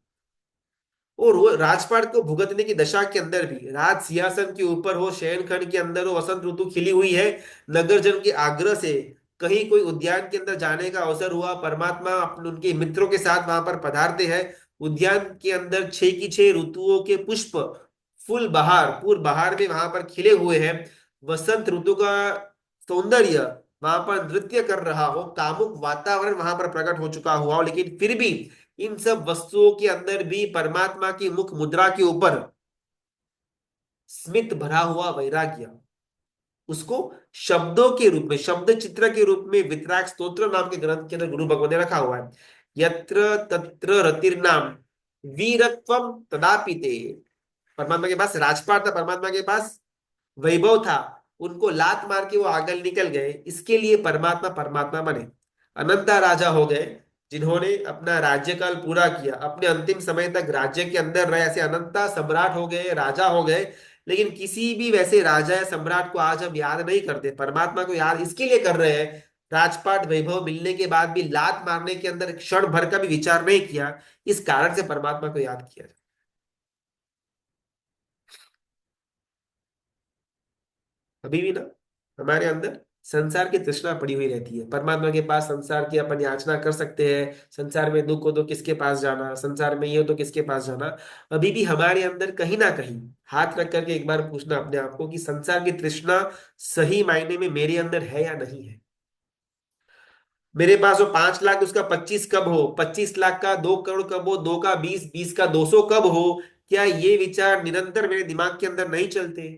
और वो राजपाट को भुगतने की दशा के अंदर भी राज सिंहासन के ऊपर हो, शयन खंड के अंदर हो, वसंत ऋतु खिली हुई है, नगर जन के आग्रह से कहीं कोई उद्यान के अंदर जाने का अवसर हुआ, परमात्मा अपने उनके मित्रों के साथ वहां पर पधारते हैं। उद्यान के अंदर 6 की 6 ऋतुओं के पुष्प, फुल बहार, पूर्व बहार में वहां पर खिले हुए हैं। वसंत ऋतु का सौंदर्य वहां पर नृत्य कर रहा हो, कामुक वातावरण वहां पर प्रकट हो चुका हुआ हो, लेकिन फिर भी इन सब वस्तुओं के अंदर भी परमात्मा की मुख मुद्रा के ऊपर स्मित भरा हुआ वैराग्य, उसको शब्दों के रूप में, शब्द चित्र के रूप में वितराग स्तोत्र नाम के ग्रंथ के अंदर गुरु भगवान ने रखा हुआ है। यत्र तत्र रतिर नाम वीरत्वम तदापिते। परमात्मा के पास राजपाट था, परमात्मा के पास वैभव था, उनको लात मार के वो आगल निकल गए, इसके लिए परमात्मा परमात्मा बने, अनंता राजा हो गए, जिन्होंने अपना राज्यकाल पूरा किया, अपने अंतिम समय तक राज्य के अंदर रहे, ऐसे अनंता सम्राट हो गए, राजा हो गए। लेकिन किसी भी वैसे राजा या सम्राट को आज हम याद नहीं करते, परमात्मा को याद इसके लिए कर रहे हैं, राजपाट वैभव मिलने के बाद भी लात मारने के अंदर क्षण भर का भी विचार नहीं किया, इस कारण से परमात्मा को याद किया। अभी भी ना हमारे अंदर संसार की तृष्णा पड़ी हुई रहती है। परमात्मा के पास संसार की अपन याचना कर सकते हैं, संसार में दुख हो तो किसके पास जाना, संसार में ये हो तो किसके पास जाना। अभी भी हमारे अंदर कहीं ना कहीं हाथ रख करके एक बार पूछना अपने आप को कि संसार की तृष्णा सही मायने में मेरे अंदर है या नहीं है। मेरे पास वो 5 लाख, उसका 25 कब हो, 25 लाख का 2 करोड़ कब हो, 2 का 20, 20 का 200 कब हो, क्या ये विचार निरंतर मेरे दिमाग के अंदर नहीं चलते?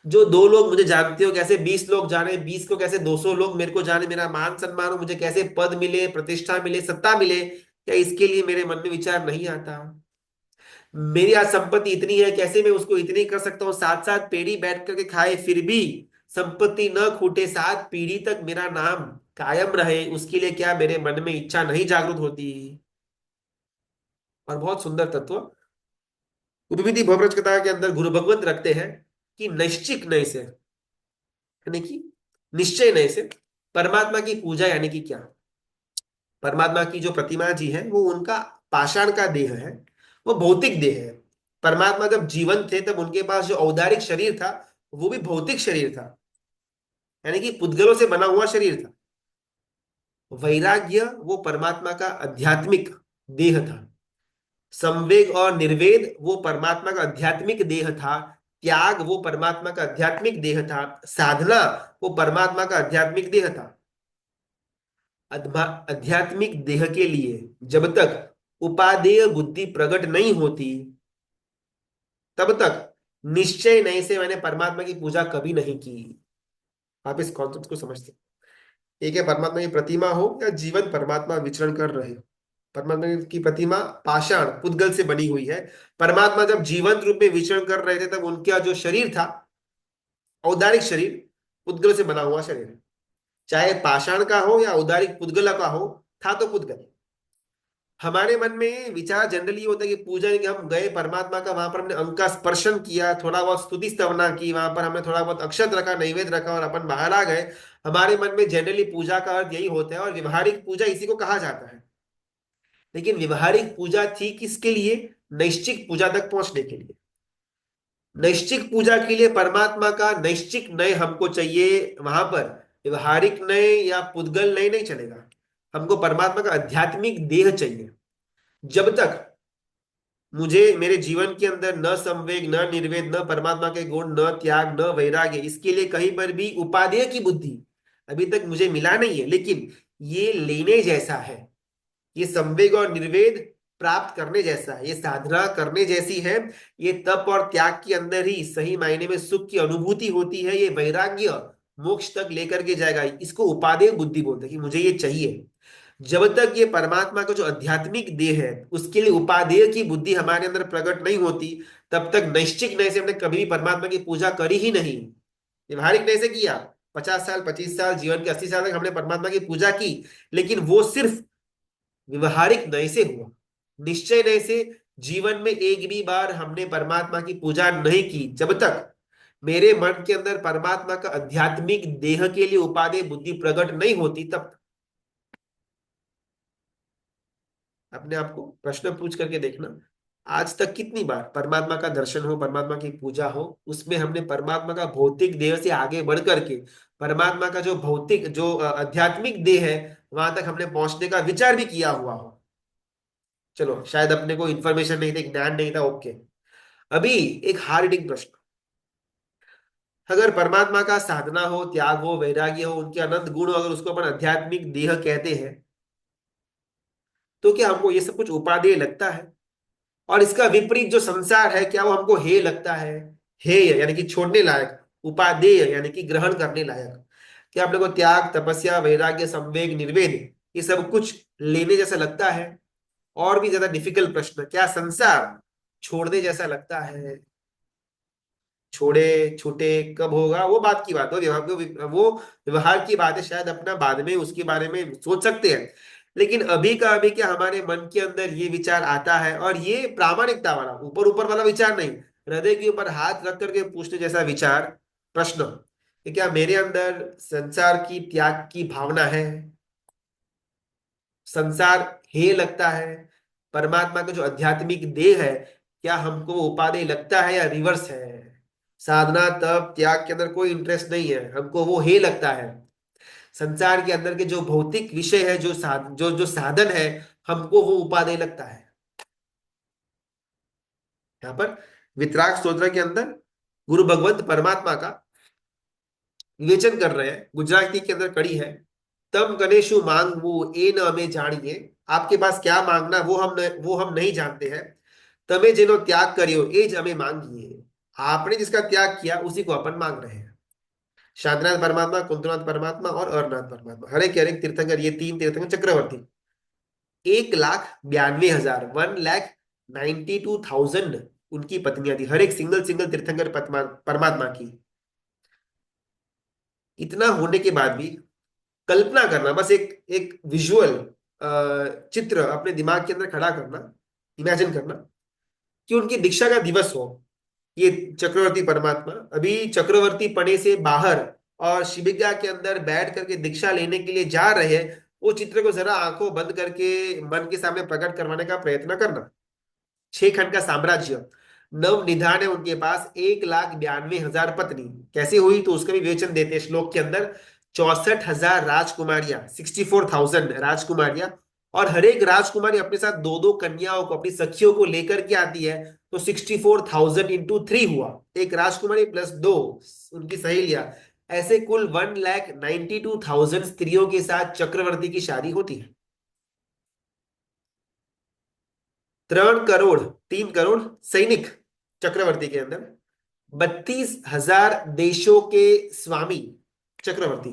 जो 2 लोग मुझे जानते हो, कैसे 20 लोग जाने, 20 को कैसे 200 लोग मेरे को जाने, मेरा मान सम्मान हो, मुझे कैसे पद मिले, प्रतिष्ठा मिले, सत्ता मिले, क्या इसके लिए मेरे मन में विचार नहीं आता? मेरी आज संपत्ति इतनी है, कैसे मैं उसको इतनी कर सकता हूँ, साथ साथ पेड़ी बैठ करके खाए फिर भी संपत्ति न खूटे, 7 पीढ़ी तक मेरा नाम कायम रहे, उसके लिए क्या मेरे मन में इच्छा नहीं जागृत होती? और बहुत सुंदर तत्व उपविधि भवरज कथा के अंदर गुरु भगवत रखते हैं कि नैश्चिक नय से, यानी कि निश्चय नहीं से परमात्मा की पूजा यानी कि क्या? परमात्मा की जो प्रतिमा जी है वो उनका पाषाण का देह है, वो भौतिक देह है। परमात्मा जब जीवन थे तब उनके पास जो औदारिक शरीर था वो भी भौतिक शरीर था, यानी कि पुद्गलों से बना हुआ शरीर था। वैराग्य वो परमात्मा का आध्यात्मिक देह था। संवेग और निर्वेद वो परमात्मा का आध्यात्मिक देह था। त्याग वो परमात्मा का आध्यात्मिक देह था। साधना वो परमात्मा का आध्यात्मिक देह था। आध्यात्मिक देह के लिए जब तक उपादेय बुद्धि प्रकट नहीं होती तब तक निश्चय नहीं से मैंने परमात्मा की पूजा कभी नहीं की। आप इस कॉन्सेप्ट को समझते हैं? एक है परमात्मा की प्रतिमा हो या जीवन परमात्मा विचरण कर रहे हो। परमात्मा की प्रतिमा पाषाण पुद्गल से बनी हुई है। परमात्मा जब जीवंत रूप में विचरण कर रहे थे तब उनका जो शरीर था औदारिक शरीर, पुद्गल से बना हुआ शरीर, चाहे पाषाण का हो या औदारिक पुद्गल का हो, था तो पुद्गल। हमारे मन में विचार जनरली ये होता है कि पूजा कि हम गए परमात्मा का, वहां पर हमने अंग का स्पर्शन किया, थोड़ा बहुत स्तुति स्तवना की, वहां पर हमने थोड़ा बहुत अक्षत रखा, नैवेद्य रखा और अपन बाहर आ गए। हमारे मन में जनरली पूजा का अर्थ यही होता है और व्यवहारिक पूजा इसी को कहा जाता है। लेकिन व्यवहारिक पूजा थी किसके लिए? नैश्चिक पूजा तक पहुंचने के लिए। नैश्चिक पूजा के लिए परमात्मा का नैश्चिक नय हमको चाहिए। वहां पर व्यवहारिक नय या पुद्गल नय नहीं चलेगा। हमको परमात्मा का आध्यात्मिक देह चाहिए। जब तक मुझे मेरे जीवन के अंदर न संवेग, न निर्वेद, न परमात्मा के गुण, न त्याग, न वैराग्य, इसके लिए कहीं पर भी उपादेय की बुद्धि अभी तक मुझे मिला नहीं है। लेकिन ये लेने जैसा है, ये संवेग और निर्वेद प्राप्त करने जैसा है, ये साधना करने जैसी है। ये तप और त्याग के अंदर ही सही मायने में सुख की अनुभूति होती है। ये वैराग्य मोक्ष तक लेकर के जाएगा। इसको उपादेय बुद्धि बोलते हैं कि मुझे ये चाहिए। जब तक ये परमात्मा का जो आध्यात्मिक देह है उसके लिए उपादेय की बुद्धि हमारे अंदर प्रकट नहीं होती, तब तक नैश्चिक नय से हमने कभी भी परमात्मा की पूजा करी ही नहीं। व्यवहारिक नय से किया, 50 साल, 25 साल, जीवन के 80 साल तक हमने परमात्मा की पूजा की, लेकिन वो सिर्फ व्यवहारिक नय से हुआ। निश्चय नय से जीवन में एक भी बार हमने परमात्मा की पूजा नहीं की। जब तक मेरे मन के अंदर परमात्मा का आध्यात्मिक देह के लिए उपादेय बुद्धि प्रकट नहीं होती तब। अपने आप को प्रश्न पूछ करके देखना, आज तक कितनी बार परमात्मा का दर्शन हो, परमात्मा की पूजा हो, उसमें हमने परमात्मा का भौतिक देह से आगे बढ़ करके परमात्मा का जो भौतिक जो आध्यात्मिक देह है वहां तक हमने पहुंचने का विचार भी किया हुआ हो। चलो शायद अपने को इंफॉर्मेशन नहीं थी, ज्ञान नहीं था, ओके। अभी एक हार्ड हिटिंग प्रश्न। अगर परमात्मा का साधना हो, त्याग हो, वैराग्य हो, उनके अनंत गुण हो, अगर उसको अपन आध्यात्मिक देह कहते हैं तो क्या हमको ये सब कुछ उपादेय लगता है? और इसका विपरीत जो संसार है क्या वो हमको हे लगता है? हेय यानी कि छोड़ने लायक, उपादेय यानी कि ग्रहण करने लायक। क्या आप लोगों को त्याग, तपस्या, वैराग्य, संवेग, निर्वेद ये सब कुछ लेने जैसा लगता है? और भी ज्यादा डिफिकल्ट प्रश्न, क्या संसार छोड़ने जैसा लगता है? छोड़े छूटे कब होगा वो बात की बात हो, वो व्यवहार की बात है, शायद अपना बाद में उसके बारे में सोच सकते हैं। लेकिन अभी का अभी क्या हमारे मन के अंदर ये विचार आता है, और ये प्रामाणिकता वाला ऊपर ऊपर वाला विचार नहीं, हृदय के ऊपर हाथ रख करके पूछने जैसा विचार, प्रश्न कि क्या मेरे अंदर संसार की त्याग की भावना है? संसार हे लगता है? परमात्मा का जो आध्यात्मिक देह है क्या हमको वो उपादेय लगता है या रिवर्स है? साधना तप त्याग के अंदर कोई इंटरेस्ट नहीं है, हमको वो हे लगता है। संसार के अंदर के जो भौतिक विषय है, जो साधन है, हमको वो उपादेय लगता है। यहाँ पर वितराग स्तोत्र के अंदर गुरु भगवंत परमात्मा का विवेचन कर रहे हैं। गुजराती के अंदर कड़ी है, तम गणेशु मांग वो ए न हमें जानिए। आपके पास क्या मांगना वो हम नहीं जानते हैं। तमे जिनो त्याग करियो एज हमें मांगिए। आपने जिसका त्याग किया उसी को अपन मांग रहे हैं। शांतनाथ परमात्मा, कुंतनाथ परमात्मा और अरनाथ परमात्मा, हर एक तीर्थंकर, ये तीन तीर्थंकर चक्रवर्ती, 1,92,000, 1,92,000 उनकी पत्नियां थी, हर एक सिंगल सिंगल तीर्थंकर परमात्मा की। इतना होने के बाद भी कल्पना करना, बस एक एक विजुअल चित्र अपने दिमाग के अंदर खड़ा करना, इमेजिन करना कि उनकी दीक्षा का दिवस हो। ये चक्रवर्ती परमात्मा अभी चक्रवर्ती पने से बाहर और शिबिका के अंदर बैठ करके दीक्षा लेने के लिए जा रहे हैं, वो चित्र को जरा आंखों बंद करके मन के सामने प्रकट करवाने का प्रयत्न करना। 6 खंड का साम्राज्य, नव निधान है उनके पास, 1,92,000 पत्नी। कैसे हुई तो उसका भी विवेचन देते हैं श्लोक के अंदर। 64,000 राजकुमारियां, 64,000 राजकुमारियां, और हर एक राजकुमारी अपने साथ दो दो कन्याओं को, अपनी सखियों को लेकर के आती है। तो 64,000 इंटू 3 हुआ, एक राजकुमारी प्लस दो उनकी सहेलियां, ऐसे कुल 1,92,000 स्त्रियों के साथ चक्रवर्ती की शादी होती है। 3 करोड़, 3 करोड़ सैनिक चक्रवर्ती के अंदर, 32,000 देशों के स्वामी चक्रवर्ती,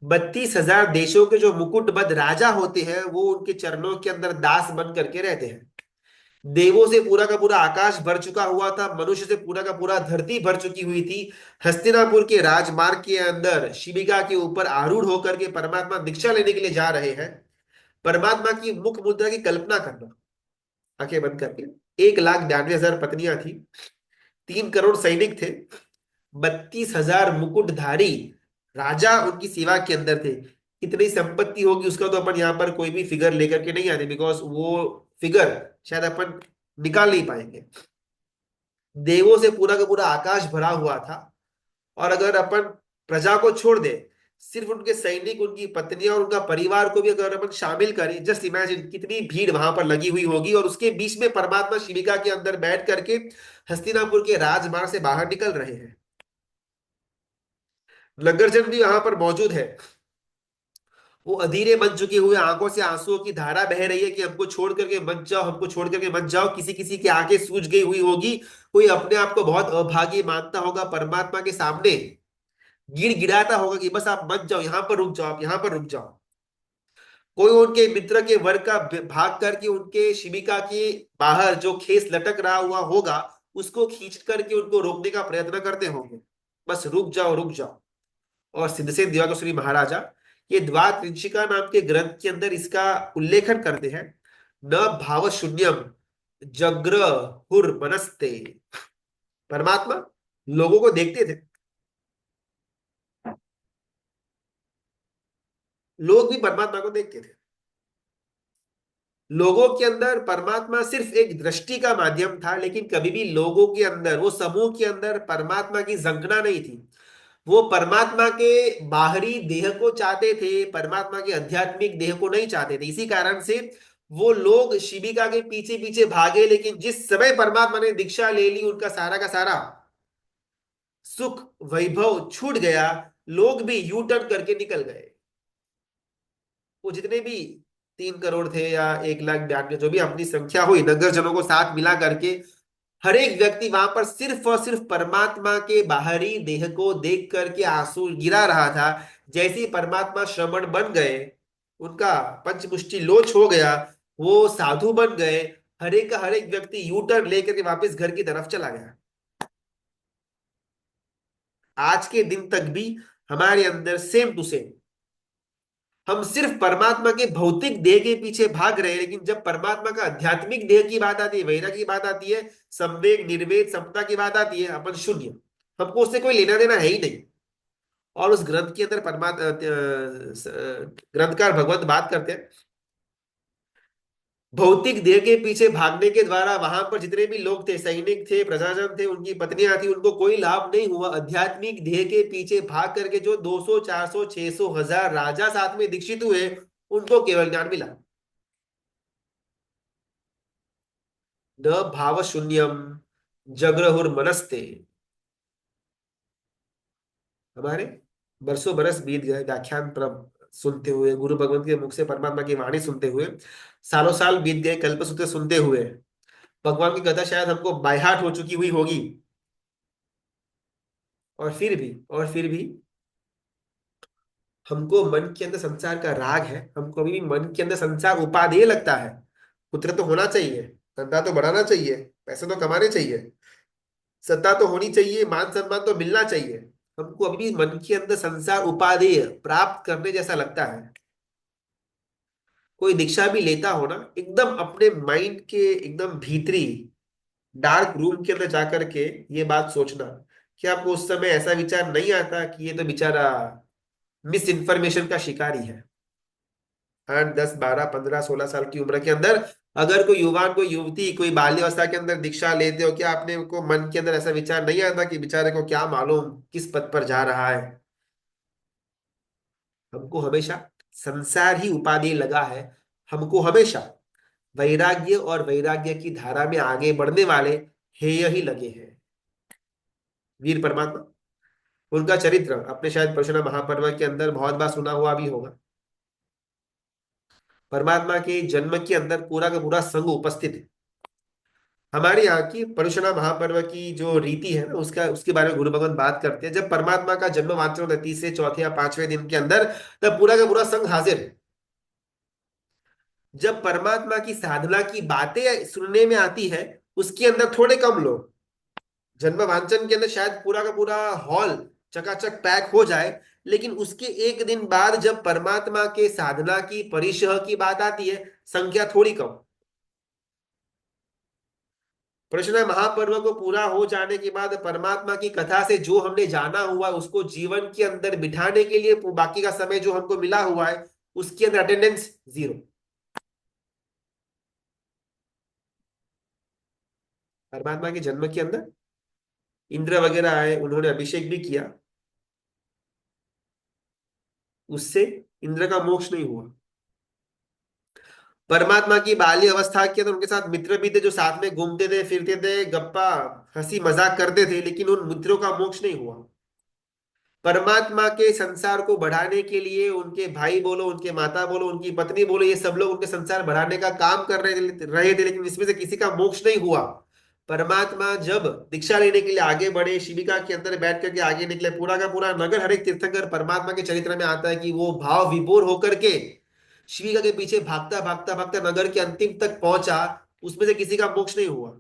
32,000 देशों के जो मुकुटबद्ध राजा होते हैं वो उनके चरणों के अंदर दास बन करके रहते हैं। देवों से पूरा का पूरा आकाश भर चुका हुआ था, मनुष्य से पूरा का पूरा धरती भर चुकी हुई थी। हस्तिनापुर के राजमार्ग के अंदर शिबिका के ऊपर आरूढ़ होकर के परमात्मा दीक्षा लेने के लिए जा रहे हैं। परमात्मा की मुख मुद्रा की कल्पना करना, आंखें बंद करके। 1,92,000 पत्नियां थी, 3 करोड़ सैनिक थे, 32,000 मुकुटधारी राजा उनकी सेवा के अंदर थे। कितनी संपत्ति होगी उसका तो अपन यहाँ पर कोई भी फिगर लेकर के नहीं आते, बिकॉज वो फिगर शायद अपन निकाल नहीं पाएंगे। देवों से पूरा का पूरा आकाश भरा हुआ था। और अगर अपन प्रजा को छोड़ दे, सिर्फ उनके सैनिक, उनकी पत्नियां और उनका परिवार को भी अगर अपन शामिल करें, जस्ट इमेजिन कितनी भीड़ वहां पर लगी हुई होगी। और उसके बीच में परमात्मा शिविका के अंदर बैठ करके हस्तिनापुर के राजमार्ग से बाहर निकल रहे हैं। नगरजन भी वहां पर मौजूद है। वो अधीरे बन चुके हुए, आंखों से आंसुओं की धारा बह रही है कि हमको छोड़ करके मत जाओ, हमको छोड़ करके मत जाओ। किसी किसी की आंखें सूज गई हुई होगी, कोई अपने आप को बहुत अभागी मानता होगा, परमात्मा के सामने गिड़गिड़ाता होगा कि बस आप मत जाओ, यहां पर रुक जाओ, आप यहां पर रुक जाओ। कोई उनके मित्र के वर का भाग करके उनके शिविका के बाहर जो खेस लटक रहा हुआ होगा उसको खींच करके उनको रोकने का प्रयत्न करते होंगे, बस रुक जाओ रुक जाओ। और सिद्धसेन दिवाकरश्री महाराजा ये द्वात्रिंशिका नाम के ग्रंथ के अंदर इसका उल्लेखन करते हैं। न भाव शून्यम जग्रहुर मनस्ते। परमात्मा लोगों को देखते थे, लोग भी परमात्मा को देखते थे। लोगों के अंदर परमात्मा सिर्फ एक दृष्टि का माध्यम था, लेकिन कभी भी लोगों के अंदर, वो समूह के अंदर परमात्मा की झंखना नहीं थी। वो परमात्मा के बाहरी देह को चाहते थे, परमात्मा के आध्यात्मिक देह को नहीं चाहते थे। इसी कारण से वो लोग शिविका के पीछे पीछे भागे, लेकिन जिस समय परमात्मा ने दीक्षा ले ली उनका सारा का सारा सुख वैभव छूट गया। लोग भी यू टर्न करके निकल गए। वो जितने भी 3 करोड़ थे या 1,92,000, जो भी अपनी संख्या हुई नगरजनों को साथ मिला करके, हर एक व्यक्ति वहां पर सिर्फ और सिर्फ परमात्मा के बाहरी देह को देख करके आंसू गिरा रहा था। जैसे ही परमात्मा श्रमण बन गए, उनका पंचमुष्टि लोच हो गया, वो साधु बन गए, हर एक का हर एक व्यक्ति यू टर्न लेकर के वापस घर की तरफ चला गया। आज के दिन तक भी हमारे अंदर सेम टू सेम, हम सिर्फ परमात्मा के भौतिक देह के पीछे भाग रहे हैं, लेकिन जब परमात्मा का आध्यात्मिक देह की बात आती है, वैराग्य की बात आती है, संवेग निर्वेद समता की बात आती है, अपन शून्य। हमको उससे कोई लेना देना है ही नहीं। और उस ग्रंथ के अंदर परमात्मा ग्रंथकार भगवत बात करते हैं, भौतिक देह के पीछे भागने के द्वारा वहां पर जितने भी लोग थे, सैनिक थे, प्रजाजन थे, उनकी पत्नियां थी, उनको कोई लाभ नहीं हुआ। आध्यात्मिक देह के पीछे भाग करके जो 200 400 600 हजार राजा साथ में दीक्षित हुए, उनको केवल ज्ञान मिला। न भाव शून्यम जग्रहुर मनस्ते। हमारे बरसों बरस बीत गए व्याख्यान पर सुनते हुए, गुरु भगवंत के मुख से परमात्मा की वाणी सुनते हुए, सालों साल बीत गए कल्पसूत्र सुनते हुए। भगवान की कथा शायद हमको बाय हार्ट हो चुकी हुई होगी। और फिर भी हमको मन के अंदर संसार का राग है। हमको अभी भी मन के अंदर संसार उपादेय लगता है। पुत्र तो होना चाहिए, धंधा तो बढ़ाना चाहिए, पैसे तो कमाने चाहिए, सत्ता तो होनी चाहिए, मान सम्मान तो मिलना चाहिए। हमको अभी भी मन के अंदर संसार उपादेय प्राप्त करने जैसा लगता है। कोई दीक्षा भी लेता हो ना, एकदम अपने माइंड के एकदम भीतरी डार्क रूम के अंदर जाकर के ये बात सोचना क्या आपको उस समय ऐसा विचार नहीं आता कि ये तो बेचारा मिस इन्फॉर्मेशन का शिकारी है? 8 10 12 15 16 साल की उम्र के अंदर अगर कोई युवान, कोई युवती, कोई बाल्यावस्था के अंदर दीक्षा लेते हो, क्या आपने को मन के अंदर ऐसा विचार नहीं आता कि बेचारे को क्या मालूम किस पथ पर जा रहा है? हमको हमेशा संसार ही उपाधि लगा है। हमको हमेशा वैराग्य और वैराग्य की धारा में आगे बढ़ने वाले हेय ही लगे हैं। वीर परमात्मा, उनका चरित्र आपने शायद परशुराम महापर्व के अंदर बहुत बार सुना हुआ भी होगा। परमात्मा के जन्म के अंदर पूरा का पूरा संघ उपस्थित है। हमारे यहाँ की परशुराम महापर्व की जो रीति है ना, उसका उसके बारे में गुरु भगवान बात करते हैं। जब परमात्मा का जन्म वांचन होता है तीसरे चौथे या पांचवें दिन के अंदर, तब पूरा का पूरा संघ हाजिर है। जब परमात्मा की साधना की बातें सुनने में आती है, उसके अंदर थोड़े कम लोग। जन्म वांचन के अंदर शायद पूरा का पूरा हॉल चकाचक पैक हो जाए, लेकिन उसके एक दिन बाद जब परमात्मा के साधना की परिशह की बात आती है, संख्या थोड़ी कम। प्रश्न महापर्व को पूरा हो जाने के बाद परमात्मा की कथा से जो हमने जाना हुआ है, उसको जीवन के अंदर बिठाने के लिए बाकी का समय जो हमको मिला हुआ है, उसके अंदर अटेंडेंस 0। परमात्मा के जन्म के अंदर इंद्र वगैरह आए, उन्होंने अभिषेक भी किया, उससे इंद्र का मोक्ष नहीं हुआ। परमात्मा की बाल्य अवस्था के अंदर उनके साथ मित्र भी थे, जो साथ में घूमते थे, फिरते थे, गप्पा हंसी मजाक करते थे, लेकिन उन मित्रों का मोक्ष नहीं हुआ। परमात्मा के संसार को बढ़ाने के लिए उनके भाई बोलो, उनके माता बोलो, उनकी पत्नी बोलो, ये सब लोग उनके संसार बढ़ाने का काम कर रहे थे, लेकिन इसमें से किसी का मोक्ष नहीं हुआ। परमात्मा जब दीक्षा लेने के लिए आगे बढ़े, शिविका के अंदर बैठ करके आगे निकले, पूरा का पूरा नगर, हर एक तीर्थंकर परमात्मा के चरित्र में आता है कि वो भाव विभोर होकर के शिविका के पीछे भागता भागता भागता नगर के अंतिम तक पहुंचा। उसमें से किसी का मोक्ष नहीं हुआ।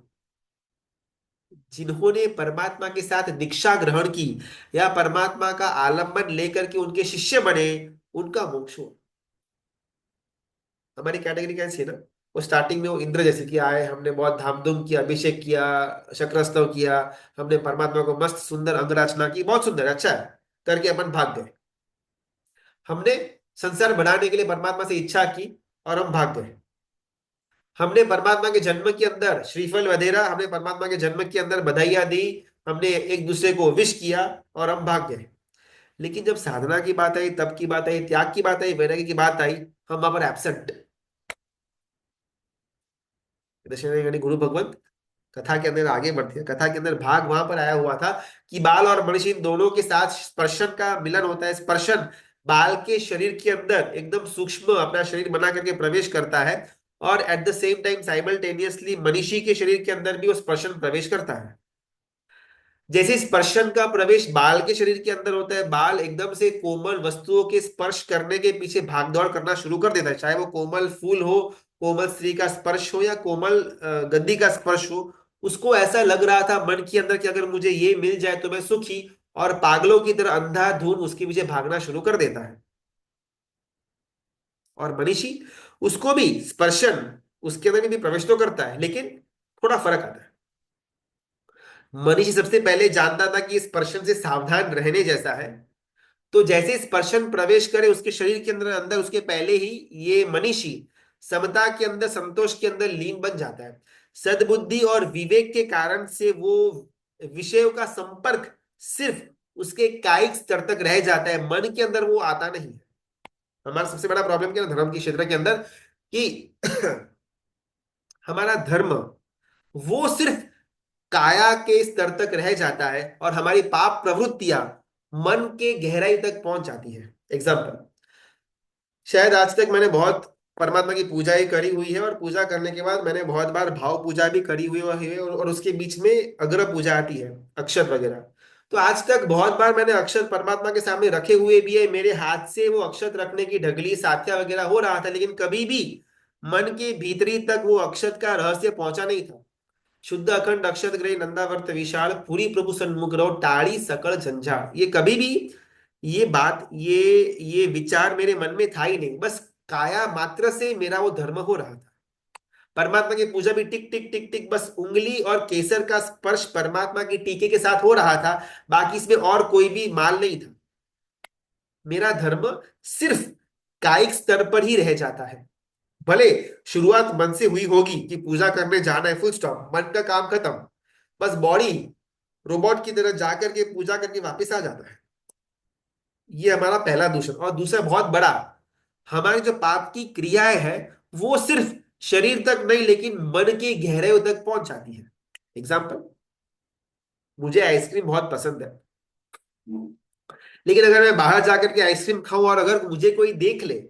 जिन्होंने परमात्मा के साथ दीक्षा ग्रहण की या परमात्मा का आलंबन लेकर के उनके शिष्य बने, उनका मोक्ष हुआ। हमारी कैटेगरी कैसी है ना, वो स्टार्टिंग में वो इंद्र जैसे कि आए, हमने बहुत धामधूम किया, अभिषेक किया, शक्रस्तव किया, हमने परमात्मा को मस्त सुंदर अंगरचना की, बहुत सुंदर, अच्छा है, करके अपन भाग गए। हमने संसार बढ़ाने के लिए परमात्मा से इच्छा की और हम भाग गए। हमने परमात्मा के जन्म के अंदर श्रीफल वधेरा, हमने परमात्मा के जन्म के अंदर बधाइयां दी, हमने एक दूसरे को विश किया और हम भाग गए। लेकिन जब साधना की बात आई, तप की बात आई, त्याग की बात आई, वैराग्य की बात आई, हम वहां पर एब्सेंट। दक्षिण गुरु भगवंत कथा के अंदर आगे बढ़ते हैं। कथा के अंदर भाग वहां पर आया हुआ था कि बाल और मनीषी दोनों के साथ स्पर्शन का मिलन होता है। स्पर्शन बाल के शरीर के अंदर एकदम सूक्ष्म अपना शरीर बना करके प्रवेश करता है, और at the same time simultaneously मनीषी के शरीर के अंदर भी वो स्पर्शन प्रवेश करता है। जैसे स्पर्शन का प्रवेश बाल के शरीर के अंदर होता है, बाल एकदम से कोमल वस्तुओं के स्पर्श करने के पीछे भागदौड़ करना शुरू कर देता है, चाहे वो कोमल फूल हो, कोमल स्त्री का स्पर्श हो, या कोमल गद्दी का स्पर्श हो। उसको ऐसा लग रहा था मन के अंदर कि अगर मुझे ये मिल जाए तो मैं सुखी, और पागलों की तरह अंधाधुंध उसके पीछे भागना शुरू कर देता है। और मनीषी उसको भी स्पर्शन उसके अंदर भी प्रवेश तो करता है, लेकिन थोड़ा फर्क आता है। मनीषी सबसे पहले जानता था कि स्पर्शन से सावधान रहने जैसा है, तो जैसे स्पर्शन प्रवेश करे उसके शरीर के अंदर अंदर, उसके पहले ही ये मनीषी समता के अंदर, संतोष के अंदर लीन बन जाता है। सद्बुद्धि और विवेक के कारण से वो विषयों का संपर्क सिर्फ उसके कायिक स्तर तक रह जाता है, मन के अंदर वो आता नहीं है। हमारा सबसे बड़ा प्रॉब्लम क्या है धर्म के क्षेत्र के अंदर, कि हमारा धर्म वो सिर्फ काया के स्तर तक रह जाता है, और हमारी पाप प्रवृत्तियां मन के गहराई तक पहुंच जाती है। एग्जाम्पल, शायद आज तक मैंने बहुत परमात्मा की पूजा ही करी हुई है, और पूजा करने के बाद मैंने बहुत बार भाव पूजा भी करी हुई है, और उसके बीच में अग्र पूजा आती है, अक्षर वगैरह। तो आज तक बहुत बार मैंने अक्षर परमात्मा के सामने रखे हुए भी है, मेरे हाथ से वो अक्षत रखने की ढगली साथ्या वगैरह हो रहा था, लेकिन कभी भी मन के भीतरी तक वो अक्षत का रहस्य पहुंचा नहीं था। शुद्ध अखंड अक्षत ग्रह नंदावर्त विशाल, पूरी प्रभु सन्मुख रहो, टाड़ी सकल झंझाड़, ये कभी भी ये बात ये विचार मेरे मन में था ही नहीं। बस काया मात्र से मेरा वो धर्म हो रहा था। परमात्मा की पूजा भी टिक टिक टिक टिक, बस उंगली और केसर का स्पर्श परमात्मा की टीके के साथ हो रहा था, बाकी इसमें और कोई भी माल नहीं था। मेरा धर्म सिर्फ कायिक स्तर पर ही रह जाता है। भले शुरुआत मन से हुई होगी कि पूजा करने जाना है, फुल स्टॉप, मन का काम खत्म, बस बॉडी रोबोट की तरह जाकर के पूजा करके वापस आ जाता है। ये हमारा पहला दूषण। और दूसरा बहुत बड़ा, हमारी जो पाप की क्रियाएं हैं वो सिर्फ शरीर तक नहीं लेकिन मन की गहराइयों तक पहुंच जाती है। एग्जाम्पल, मुझे आइसक्रीम बहुत पसंद है, लेकिन अगर मैं बाहर जाकर के आइसक्रीम खाऊं और अगर मुझे कोई देख ले,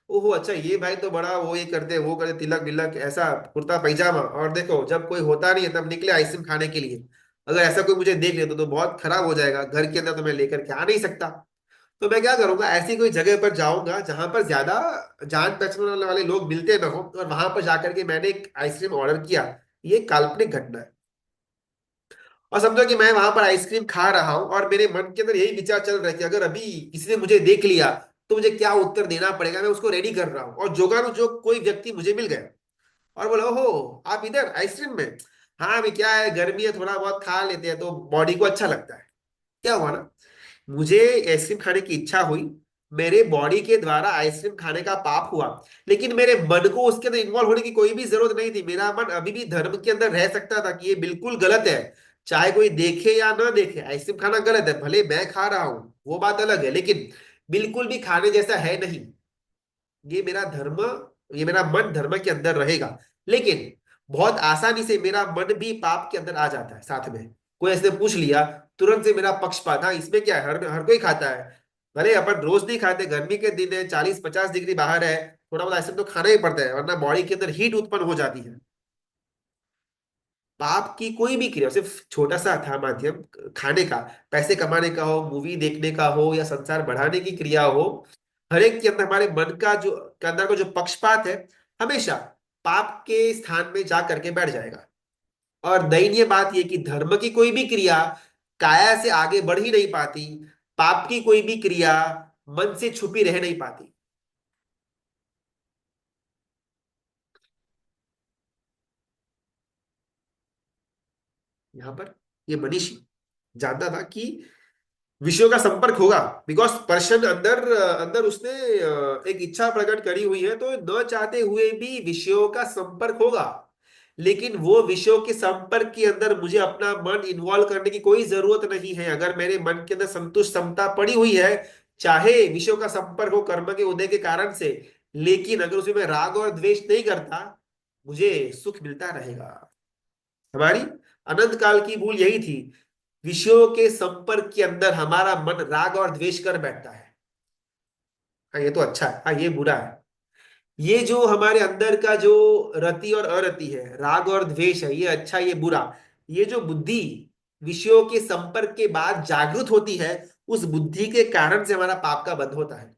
ओहो अच्छा ये भाई तो बड़ा वो ये करते वो करते, तिलक बिलक ऐसा, कुर्ता पैजामा, और देखो जब कोई होता नहीं है तब निकले आइसक्रीम खाने के लिए, अगर ऐसा कोई मुझे देख ले तो बहुत खराब हो जाएगा, घर के अंदर तो मैं लेकर के आ नहीं सकता। तो मैं क्या करूंगा, ऐसी कोई जगह पर जाऊंगा जहां पर ज्यादा जान पहचान वाले लोग मिलते ना हो, और वहां पर जाकर के मैंने एक आइसक्रीम ऑर्डर किया। ये काल्पनिक घटना है। और समझो कि मैं वहां पर आइसक्रीम खा रहा हूं और मेरे मन के अंदर यही विचार चल रहा है कि अगर अभी किसी ने मुझे देख लिया तो मुझे क्या उत्तर देना पड़ेगा, मैं उसको रेडी कर रहा हूँ। और जोगानु जो कोई व्यक्ति मुझे मिल गया और बोला, ओहो आप इधर आइसक्रीम में, हाँ अभी क्या है गर्मी है, थोड़ा बहुत खा लेते हैं तो बॉडी को अच्छा लगता है। क्या हुआ ना, मुझे आइसक्रीम खाने की इच्छा हुई, मेरे बॉडी के द्वारा आइसक्रीम खाने का पाप हुआ, लेकिन मेरे मन को उसके अंदर इन्वॉल्व होने की कोई भी जरूरत नहीं थी। मेरा मन अभी भी धर्म के अंदर रह सकता था कि ये बिल्कुल गलत है, चाहे कोई देखे या ना देखे, आइसक्रीम खाना गलत है, भले मैं खा रहा हूं वो बात अलग है, लेकिन बिल्कुल भी खाने जैसा है नहीं। ये मेरा धर्म, ये मेरा मन धर्म के अंदर रहेगा, लेकिन बहुत आसानी से मेरा मन भी पाप के अंदर आ जाता है साथ में। कोई ऐसे पूछ लिया, तुरंत से मेरा पक्षपात, हाँ इसमें क्या है, हर हर कोई खाता है, भले अपन रोज नहीं खाते, गर्मी के दिन है, 40-50 डिग्री बाहर है, थोड़ा बहुत आइसक्रीम तो खाना ही पड़ता है वरना बॉडी के अंदर हीट उत्पन्न हो जाती है। पाप की कोई भी क्रिया, सिर्फ छोटा सा था माध्यम खाने का, पैसे कमाने का हो, मूवी देखने का हो, या संसार बढ़ाने की क्रिया हो, हर एक के अंदर हमारे मन का जो के अंदर का जो पक्षपात है, हमेशा पाप के स्थान में जा करके बैठ जाएगा। और दयनीय बात यह कि धर्म की कोई भी क्रिया काया से आगे बढ़ ही नहीं पाती, पाप की कोई भी क्रिया मन से छुपी रह नहीं पाती। यहां पर ये मनीषी जानता था कि विषयों का संपर्क होगा, बिकॉज पर्सन अंदर अंदर उसने एक इच्छा प्रकट करी हुई है, तो न चाहते हुए भी विषयों का संपर्क होगा। लेकिन वो विषयों के संपर्क के अंदर मुझे अपना मन इन्वॉल्व करने की कोई जरूरत नहीं है। अगर मेरे मन के अंदर संतुष्ट समता पड़ी हुई है, चाहे विषयों का संपर्क हो कर्म के उदय के कारण से, लेकिन अगर उसमें मैं राग और द्वेष नहीं करता, मुझे सुख मिलता रहेगा। हमारी अनंत काल की भूल यही थी, विषयों के संपर्क के अंदर हमारा मन राग और द्वेष कर बैठता है। हाँ ये तो अच्छा है, हाँ ये बुरा है। ये जो हमारे अंदर का जो रति और अरति है, राग और द्वेष है, ये अच्छा ये बुरा, ये जो बुद्धि विषयों के संपर्क के बाद जागृत होती है, उस बुद्धि के कारण से हमारा पाप का बंध होता है।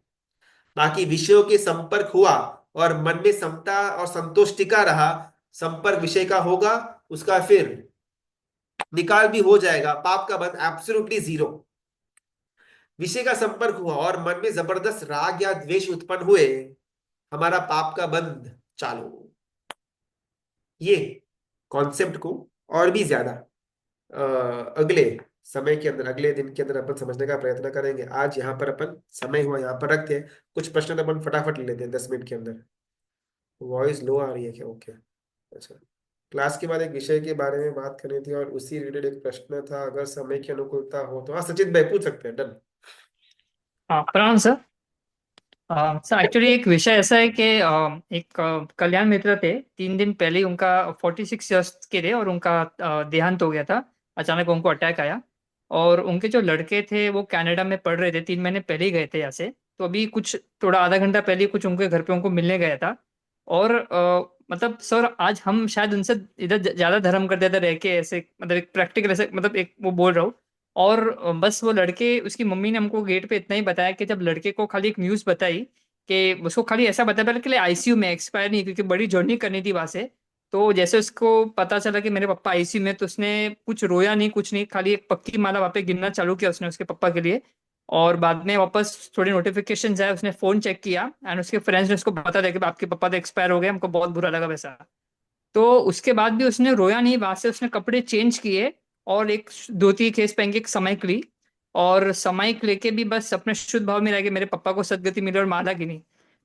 बाकी विषयों के संपर्क हुआ और मन में समता और संतोष टिका रहा, संपर्क विषय का होगा, उसका फिर निकाल भी हो जाएगा, पाप का बंध एब्सोल्युटली जीरो। विषय का संपर्क हुआ और मन में जबरदस्त राग या द्वेष उत्पन्न हुए, हमारा पाप का बंध चालू। ये कॉन्सेप्ट को और भी ज्यादा अगले समय के अंदर, अगले दिन के अंदर अपन समझने का प्रयत्न करेंगे। आज यहाँ पर अपन समय हुआ यहाँ पर रखते हैं, कुछ प्रश्न तो अपन फटाफट ले लेते हैं 10 मिनट के अंदर। वॉइस लो आ रही है क्या? ओके। अच्छा, क्लास के बाद एक विषय के बारे में बात करनी थी और उसी रिलेटेड एक प्रश्न था, अगर समय की अनुकूलता हो तो। हाँ सचिन भाई पूछ सकते हैं, डन। हाँ प्रणाम सर। सर एक्चुअली एक विषय ऐसा है कि एक कल्याण मित्र थे, 3 दिन पहले ही उनका 46 ईयर्स के थे और उनका देहांत हो गया था। अचानक उनको अटैक आया और उनके जो लड़के थे वो कनाडा में पढ़ रहे थे, 3 महीने पहले ही गए थे यहाँ से। तो अभी कुछ थोड़ा आधा घंटा पहले ही कुछ उनके घर पे उनको मिलने गया था। और मतलब सर आज हम शायद उनसे इधर ज्यादा धर्म करते थे रह के, ऐसे मतलब एक प्रैक्टिकल ऐसे, मतलब एक वो बोल रहा हूँ। और बस वो लड़के, उसकी मम्मी ने हमको गेट पे इतना ही बताया कि जब लड़के को खाली एक न्यूज़ बताई कि उसको खाली ऐसा बताया पहले के लिए आईसीयू में, एक्सपायर नहीं, क्योंकि बड़ी जर्नी करनी थी वहां से। तो जैसे उसको पता चला कि मेरे पापा आईसीयू में, तो उसने कुछ रोया नहीं, कुछ नहीं, खाली एक पक्की माला वहाँ पे गिनना चालू किया उसने उसके पापा के लिए। और बाद में वापस थोड़ी नोटिफिकेशन आए, उसने फोन चेक किया एंड उसके फ्रेंड्स ने उसको बता दिया कि आपके पापा तो एक्सपायर हो गए, हमको बहुत बुरा लगा वैसा। तो उसके बाद भी उसने रोया नहीं, वहां से उसने कपड़े चेंज किए और एक धोती केस पहन के एक समाइक ली, और समाइक लेके भी बस अपने शुद्ध भाव में रह के मेरे पापा को सदगति मिली और माला गिनी।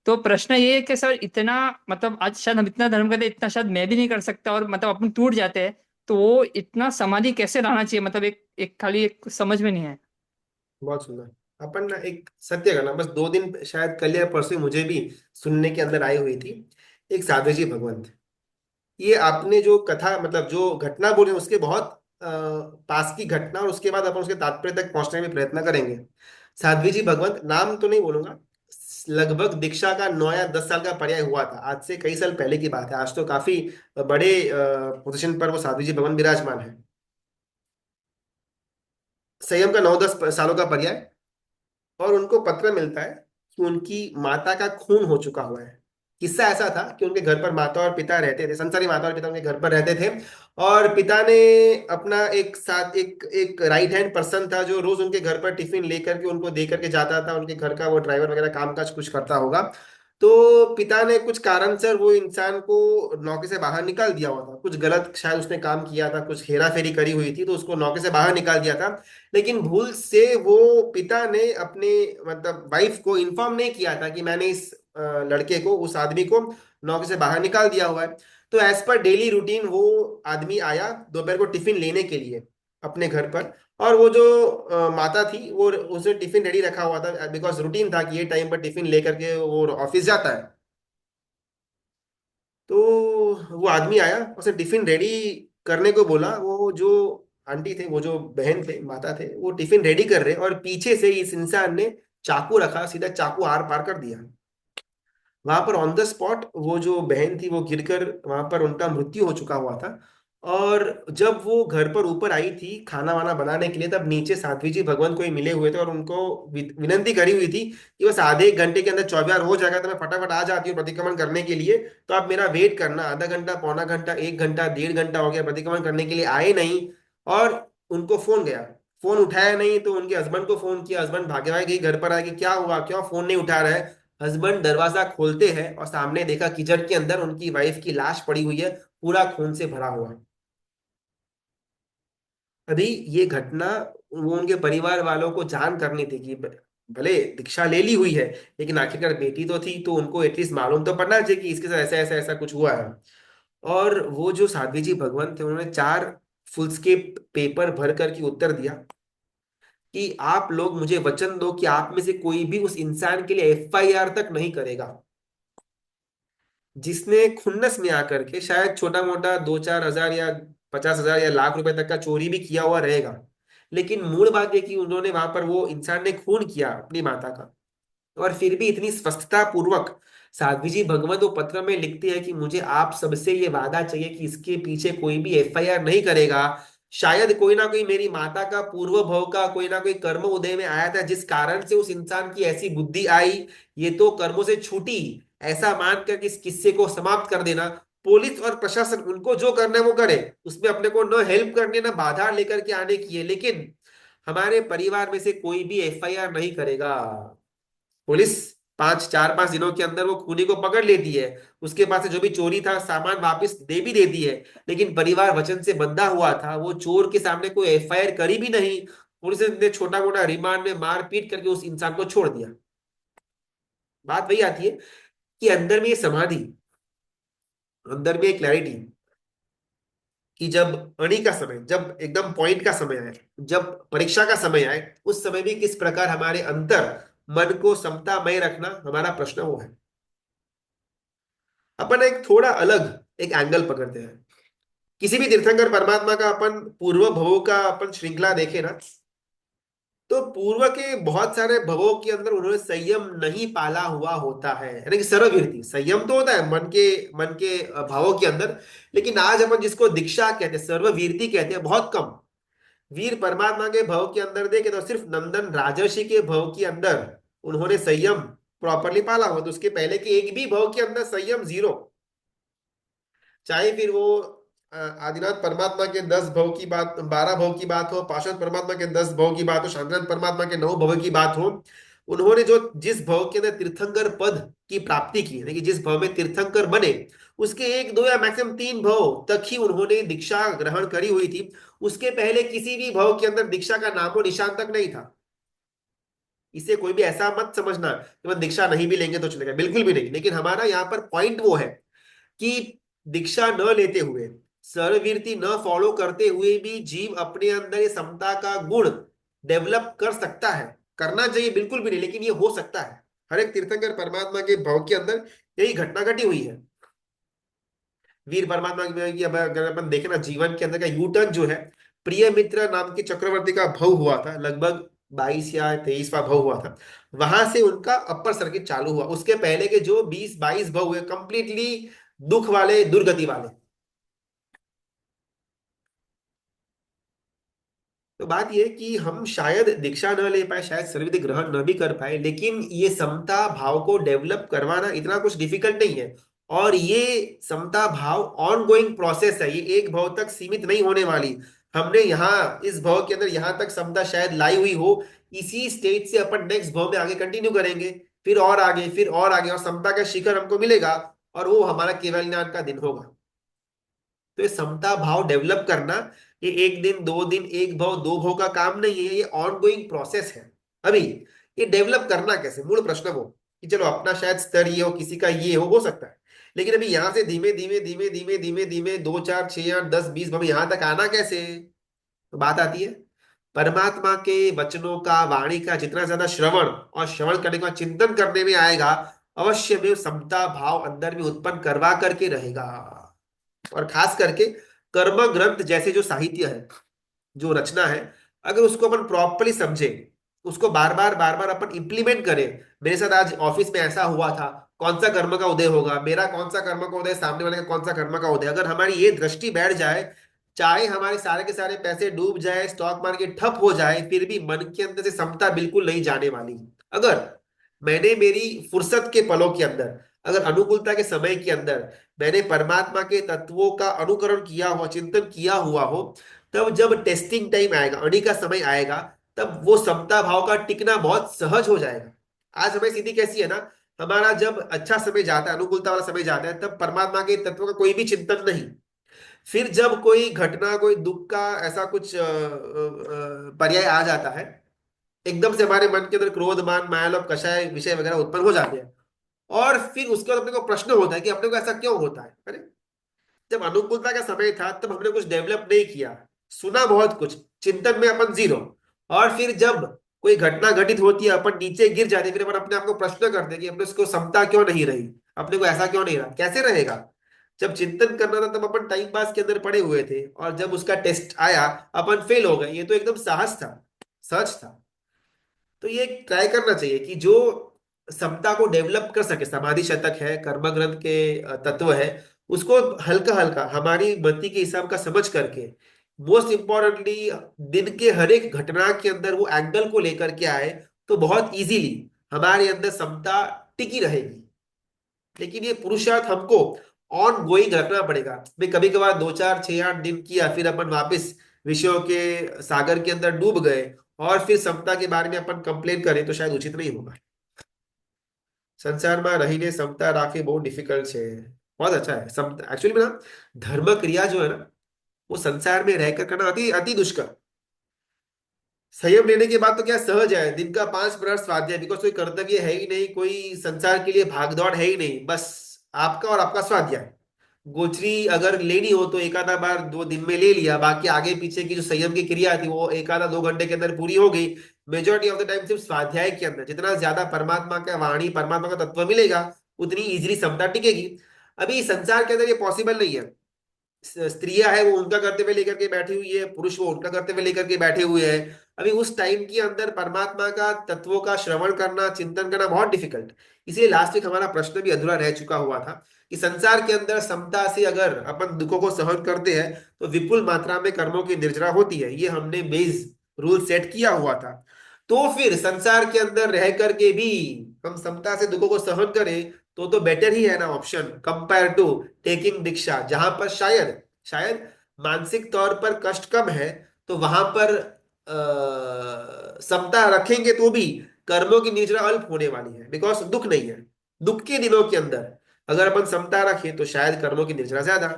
तो प्रश्न ये है कि सर इतना, मतलब आज शायद हम इतना धर्म करते हैं, इतना शायद मैं भी नहीं कर सकता, और मतलब अपन टूट जाते हैं। तो वो इतना समाधि कैसे लाना चाहिए, मतलब एक एक खाली एक समझ में नहीं है। बहुत सुंदर। अपन ना एक सत्य करना, बस 2 दिन शायद कल या परसों ही मुझे भी सुनने के अंदर आई हुई थी। एक साधु जी भगवंत, ये आपने जो कथा मतलब जो घटना बोले उसके बहुत पास की घटना, और उसके बाद अपन उसके तात्पर्य तक पहुंचने में प्रयत्न करेंगे। साध्वी जी भगवंत, नाम तो नहीं बोलूंगा, लगभग दीक्षा का 9 या 10 साल का पर्याय हुआ था, आज से कई साल पहले की बात है। आज तो काफी बड़े पोजीशन पर वो साध्वी जी भगवंत विराजमान है। संयम का 9-10 सालों का पर्याय, और उनको पत्र मिलता है कि उनकी माता का खून हो चुका हुआ है। किस्सा ऐसा था कि उनके घर पर माता और पिता रहते थे, संसारी माता और पिता उनके घर पर रहते थे। और पिता ने अपना एक साथ एक एक राइट हैंड पर्सन था जो रोज उनके घर पर टिफिन लेकर के उनको दे करके जाता था, उनके घर का वो ड्राइवर वगैरह काम काज कुछ करता होगा। तो पिता ने कुछ कारण से वो इंसान को नौकरी से बाहर निकाल दिया हुआ था, कुछ गलत शायद उसने काम किया था, कुछ हेरा फेरी करी हुई थी, तो उसको नौकरी से बाहर निकाल दिया था। लेकिन भूल से वो पिता ने अपने मतलब वाइफ को इन्फॉर्म नहीं किया था कि मैंने इस लड़के को, उस आदमी को नौकरी से बाहर निकाल दिया हुआ है। तो एज पर डेली रूटीन वो आदमी आया दोपहर को टिफिन लेने के लिए अपने घर पर। और वो जो माता थी वो, उसने टिफिन रेडी रखा हुआ था, बिकॉज रूटीन था कि ये टाइम पर टिफिन लेकर के वो ऑफिस जाता है। तो वो आदमी आया, उसने टिफिन रेडी करने को बोला। वो जो आंटी थे, वो जो बहन थे, माता थे, वो टिफिन रेडी कर रहे, और पीछे से इस इंसान ने चाकू रखा, सीधा चाकू आर पार कर दिया। वहां पर ऑन द स्पॉट वो जो बहन थी वो गिरकर वहां पर उनका मृत्यु हो चुका हुआ था। और जब वो घर पर ऊपर आई थी खाना वाना बनाने के लिए, तब नीचे साध्वी जी भगवान को ही मिले हुए थे, और उनको विनंती करी हुई थी कि बस आधे 1 घंटे के अंदर चौबियार हो जाएगा तो मैं फटाफट आ जाती हूँ प्रतिक्रमण करने के लिए। तो आप मेरा वेट करना, आधा घंटा, पौना घंटा, 1 घंटा, 1.5 घंटा हो गया, प्रतिक्रमण करने के लिए आए नहीं। और उनको फोन गया, फोन उठाया नहीं, तो उनके हस्बैंड को फोन किया, हस्बैंड भागे भागे गई घर पर आके, क्या हुआ, क्यों फोन नहीं उठा रहा है। हस्बैंड दरवाजा खोलते हैं और सामने देखा किचन के अंदर उनकी वाइफ की लाश पड़ी हुई है, पूरा खून से भरा हुआ है। अभी ये घटना वो उनके परिवार वालों को जान करनी थी कि भले दीक्षा ले ली हुई है, लेकिन आखिरकार बेटी तो थी, तो उनको एटलीस्ट मालूम तो पड़ना चाहिए कि इसके साथ ऐसा ऐसा ऐसा कुछ हुआ है। और वो जो साध्वी जी भगवंत थे, उन्होंने 4 फुलस्केप पेपर भर कर के उत्तर दिया कि आप लोग मुझे वचन दो कि आप में से कोई भी उस इंसान के लिए एफआईआर तक नहीं करेगा, जिसने खुन्नस में आकर के शायद छोटा मोटा 2-4 हजार या 50,000 या लाख रुपए तक का चोरी भी किया हुआ रहेगा। लेकिन मूल बात यह कि उन्होंने वहां पर, वो इंसान ने खून किया अपनी माता का, और फिर भी इतनी स्पष्टता पूर्वक साध्वी जी भगवत वो पत्र में लिखती है कि मुझे आप सबसे ये वादा चाहिए कि इसके पीछे कोई भी एफआईआर नहीं करेगा। शायद कोई ना कोई मेरी माता का पूर्व भव का कोई ना कोई कर्म उदय में आया था, जिस कारण से उस इंसान की ऐसी बुद्धि आई, ये तो कर्मों से छूटी, ऐसा मानकर कि इस किस्से को समाप्त कर देना। पुलिस और प्रशासन उनको जो करना है वो करे, उसमें अपने को न हेल्प करनी न बाधा लेकर के आने की है, लेकिन हमारे परिवार में से कोई भी एफआईआर नहीं करेगा। पुलिस 4-5 दिनों के अंदर वो खूनी को पकड़ लेती है, उसके पास से जो भी चोरी था सामान वापस दे भी देती है। लेकिन परिवार वचन से बंधा हुआ था, वो चोर के सामने कोई एफआईआर करी भी नहीं। पुलिस ने छोटा मोटा रिमांड में मार पीट करके उस इंसान को छोड़ दिया। बात वही आती है कि अंदर में ये समाधि, अंदर में क्लैरिटी, कि जब अड़ी का समय, जब एकदम पॉइंट का समय आए, जब परीक्षा का समय आए, उस समय भी किस प्रकार हमारे अंतर मन को समतामय रखना हमारा प्रश्न वो है। अपन एक थोड़ा अलग एक एंगल पकड़ते हैं। किसी भी तीर्थंकर परमात्मा का अपन पूर्व भवों का अपन श्रृंखला देखे ना, तो पूर्व के बहुत सारे भवों के अंदर उन्होंने संयम नहीं पाला हुआ होता है, यानी कि सर्ववीरती संयम तो होता है मन के भावों के अंदर। लेकिन आज अपन जिसको दीक्षा कहते हैं, सर्ववीरती कहते हैं, बहुत कम वीर परमात्मा के भव के अंदर देखे तो सिर्फ नंदन राजर्षि के भव के अंदर उन्होंने संयम प्रॉपरली पाला हुआ, तो उसके पहले के एक भी भव के अंदर संयम जीरो। चाहे फिर वो आदिनाथ परमात्मा के 10 भव की बात, 12 भव की बात हो, पार्षद परमात्मा के 10 भव की बात हो, शांतिनाथ परमात्मा के 9 भव की बात हो, उन्होंने जो जिस भव के अंदर तीर्थंकर पद की प्राप्ति की, यानी कि जिस भव में तीर्थंकर बने, उसके एक दो या मैक्सिमम तीन भव तक ही उन्होंने दीक्षा ग्रहण करी हुई थी। उसके पहले किसी भी भव के अंदर दीक्षा का नामो निशान तक नहीं था। इसे कोई भी ऐसा मत समझना कि हम दीक्षा नहीं भी लेंगे तो चलेगा, बिल्कुल भी नहीं। लेकिन हमारा यहाँ पर पॉइंट वो है कि दीक्षा न लेते हुए, सर्ववीरति न फॉलो करते हुए भी जीव अपने अंदर ये समता का गुण डेवलप कर सकता है। करना चाहिए बिल्कुल भी नहीं, लेकिन ये हो सकता है। हर एक तीर्थंकर परमात्मा के भाव के अंदर यही घटना घटी हुई है। वीर परमात्मा की अब अगर अपन देखें ना, जीवन के अंदर का यू टर्न जो है, प्रिय मित्र नाम के चक्रवर्ती का भव हुआ था, लगभग 22 या 23वां भव हुआ था। वहां से उनका अपर सर्किट चालू हुआ। उसके पहले के जो 20-22 भव हुए, कंप्लीटली दुख वाले, दुर्गति वाले। तो बात यह कि हम शायद दीक्षा न ले पाए, शायद सर्वविधि ग्रहण न भी कर पाए, लेकिन ये समता भाव को डेवलप करवाना इतना कुछ डिफिकल्ट नहीं है। और ये समता भाव ऑन गोइंग प्रोसेस है, ये एक भाव तक सीमित नहीं होने वाली। हमने यहाँ इस भाव के अंदर यहाँ तक समता शायद लाई हुई हो, इसी स्टेज से अपन नेक्स्ट भाव में आगे कंटिन्यू करेंगे, फिर और आगे, फिर और आगे, और समता का शिखर हमको मिलेगा, और वो हमारा केवल ज्ञान का दिन होगा। तो ये समता भाव डेवलप करना, ये एक दिन, दो दिन, एक भाव, दो भाव का काम नहीं है, ये ऑन गोइंग प्रोसेस है। अभी ये डेवलप करना कैसे, मूल प्रश्न वो, कि चलो अपना शायद स्तर ये हो, किसी का ये हो सकता है, लेकिन अभी यहां से धीमे धीमे धीमे धीमे धीमे धीमे 2 4 6 8 10 20 भाव यहां तक आना कैसे। तो बात आती है परमात्मा के वचनों का, वाणी का जितना ज्यादा श्रवण, और श्रवण करने के बाद चिंतन करने में आएगा, अवश्य में समता भाव अंदर में उत्पन्न करवा करके रहेगा। और खास करके कर्म ग्रंथ जैसे जो साहित्य है, जो रचना है, अगर उसको अपन प्रॉपरली समझे, उसको बार बार अपन इंप्लीमेंट करें। मेरे साथ आज ऑफिस में ऐसा हुआ था, कौन सा कर्म का उदय होगा, मेरा कौन सा कर्म का उदय, सामने वाले का कौन सा कर्म का उदय, अगर हमारी ये दृष्टि बैठ जाए, चाहे हमारे सारे के सारे पैसे डूब जाए, स्टॉक मार्केट ठप हो जाए, फिर भी मन के अंदर से समता बिल्कुल नहीं जाने वाली। अगर मैंने मेरी फुर्सत के पलों के अंदर, अगर अनुकूलता के समय के अंदर मैंने परमात्मा के तत्वों का अनुकरण किया हुआ, चिंतन किया हुआ हो, तब जब टेस्टिंग टाइम आएगा, अड़ी का समय आएगा, तब वो समता भाव का टिकना बहुत सहज हो जाएगा। आज हमें स्थिति कैसी है ना, हमारा जब अच्छा समय जाता है, अनुकूलता वाला समय जाता है, तब परमात्मा के तत्व का कोई भी चिंतन नहीं। फिर जब कोई घटना, कोई दुख का ऐसा कुछ पर्याय आ जाता है, एकदम से हमारे मन के अंदर क्रोध, मान, माया लोभ, कषाय विषय वगैरह उत्पन्न हो जाते हैं। और फिर उसके बाद अपने को प्रश्न होता है कि अपने को ऐसा क्यों होता है। अरे, जब अनुकूलता का समय था तब हमने कुछ डेवलप नहीं किया, सुना बहुत कुछ, चिंतन में अपन जीरो। और फिर जब कोई घटना घटित होती है, अपन नीचे गिर जाते हैं, फिर अपन अपने आप को प्रश्न करते हैं कि अपने उसको क्षमता क्यों नहीं रही, अपने को ऐसा क्यों नहीं रहा, कैसे रहेगा। जब चिंतन करना था तब अपन टाइम पास के अंदर पड़े हुए थे, और जब उसका टेस्ट आया अपन फेल हो गए, ये तो एकदम साहस था, सच था। तो ये ट्राई करना चाहिए कि जो समता को डेवलप कर सके, समाधि शतक है, कर्म ग्रंथ के तत्व है, उसको हल्का हल्का हमारी मति के हिसाब का समझ करके, मोस्ट इंपॉर्टेंटली दिन के हर एक घटना के अंदर वो एंगल को लेकर के आए, तो बहुत इजीली हमारे अंदर समता टिकी रहेगी। लेकिन ये पुरुषार्थ हमको ऑन गोइंग रखना पड़ेगा। भाई कभी कभार 2 4 6 8 दिन किया, फिर अपन वापस विषयों के सागर के अंदर डूब गए, और फिर समता के बारे में अपन कंप्लेन करें, तो शायद उचित नहीं होगा। संसार में रहीने समता राखी बहुत डिफिकल्ट है। बहुत अच्छा है समता एक्चुअली में ना, धर्म क्रिया जो है ना, वो संसार में रहकर करना अति अति दुष्कर। संयम लेने के बाद तो क्या सहज है, दिन का 5 मिनट स्वाध्याय, बिकॉज कोई कर्तव्य है ही नहीं, कोई संसार के लिए भागदौड़ है ही नहीं, बस आपका और आपका स्वाध्याय। गोचरी अगर लेनी हो तो एक आधा बार 2 दिन में ले लिया, बाकी आगे पीछे की जो संयम की क्रिया थी वो एक आधा 2 घंटे के अंदर पूरी हो गई। मेजोरिटी ऑफ द टाइम सिर्फ स्वाध्याय के अंदर जितना ज्यादा परमात्मा का वाणी, परमात्मा का तत्व मिलेगा, उतनी इजीली समता टिकेगी। अभी संसार के अंदर ये पॉसिबल नहीं है। स्त्रियां है वो उनका कर्तव्य लेकर के बैठी हुई है, पुरुष वो उनका कर्तव्य लेकर के बैठे हुए हैं। अभी उस टाइम के अंदर परमात्मा का तत्वों का श्रवण करना, चिंतन करना बहुत डिफिकल्ट। इसलिए लास्ट वीक हमारा प्रश्न भी अधूरा रह चुका हुआ था कि संसार के अंदर समता से अगर अपन दुखों को सहन करते हैं, तो विपुल मात्रा में कर्मों की निर्जरा होती है, ये हमने बेस रूल सेट किया हुआ था। तो फिर संसार के अंदर रह करके भी हम समता से दुखों को सहन करें, तो बेटर ही है ना ऑप्शन, कंपेयर टू टेकिंग दीक्षा, जहां पर शायद शायद मानसिक तौर पर कष्ट कम है, तो वहां पर समता रखेंगे तो भी कर्मों की निर्जरा अल्प होने वाली है, बिकॉज दुख नहीं है। दुख के दिनों के अंदर अगर अपन समता रखें तो शायद कर्मों की निर्जरा ज्यादा।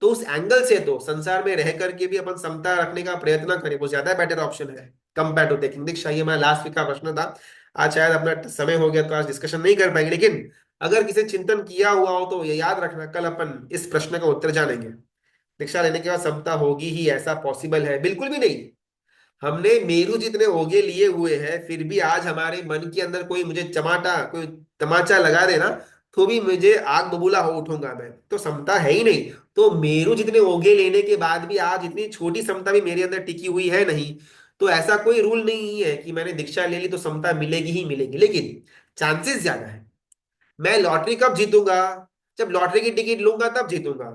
तो उस एंगल से तो संसार में रह करके भी अपन समता रखने का प्रयत्न करें, वो ज्यादा बेटर ऑप्शन है कंपेयर टू टेकिंग दीक्षा। ये हमारा लास्ट वीक का प्रश्न था। आज शायद अपना समय हो गया तो आज डिस्कशन नहीं कर पाएंगे, लेकिन अगर किसी ने चिंतन किया हुआ हो तो ये याद रखना, कल अपन इस प्रश्न का उत्तर जानेंगे। दीक्षा लेने के बाद समता होगी ही ऐसा पॉसिबल है? बिल्कुल भी नहीं। हमने मेरू जितने ओगे लिए हुए हैं, फिर भी आज हमारे मन के अंदर कोई मुझे चमाटा कोई तमाचा लगा देना तो भी मुझे आग बबूला हो उठूंगा मैं, तो समता है ही नहीं। तो मेरू जितने ओगे लेने के बाद भी आज इतनी छोटी समता भी मेरे अंदर टिकी हुई है नहीं। तो ऐसा कोई रूल नहीं है कि मैंने दीक्षा ले ली तो समता मिलेगी ही मिलेगी, लेकिन चांसेस ज्यादा है। मैं लॉटरी कब जीतूंगा? जब लॉटरी की टिकट लूंगा तब जीतूंगा।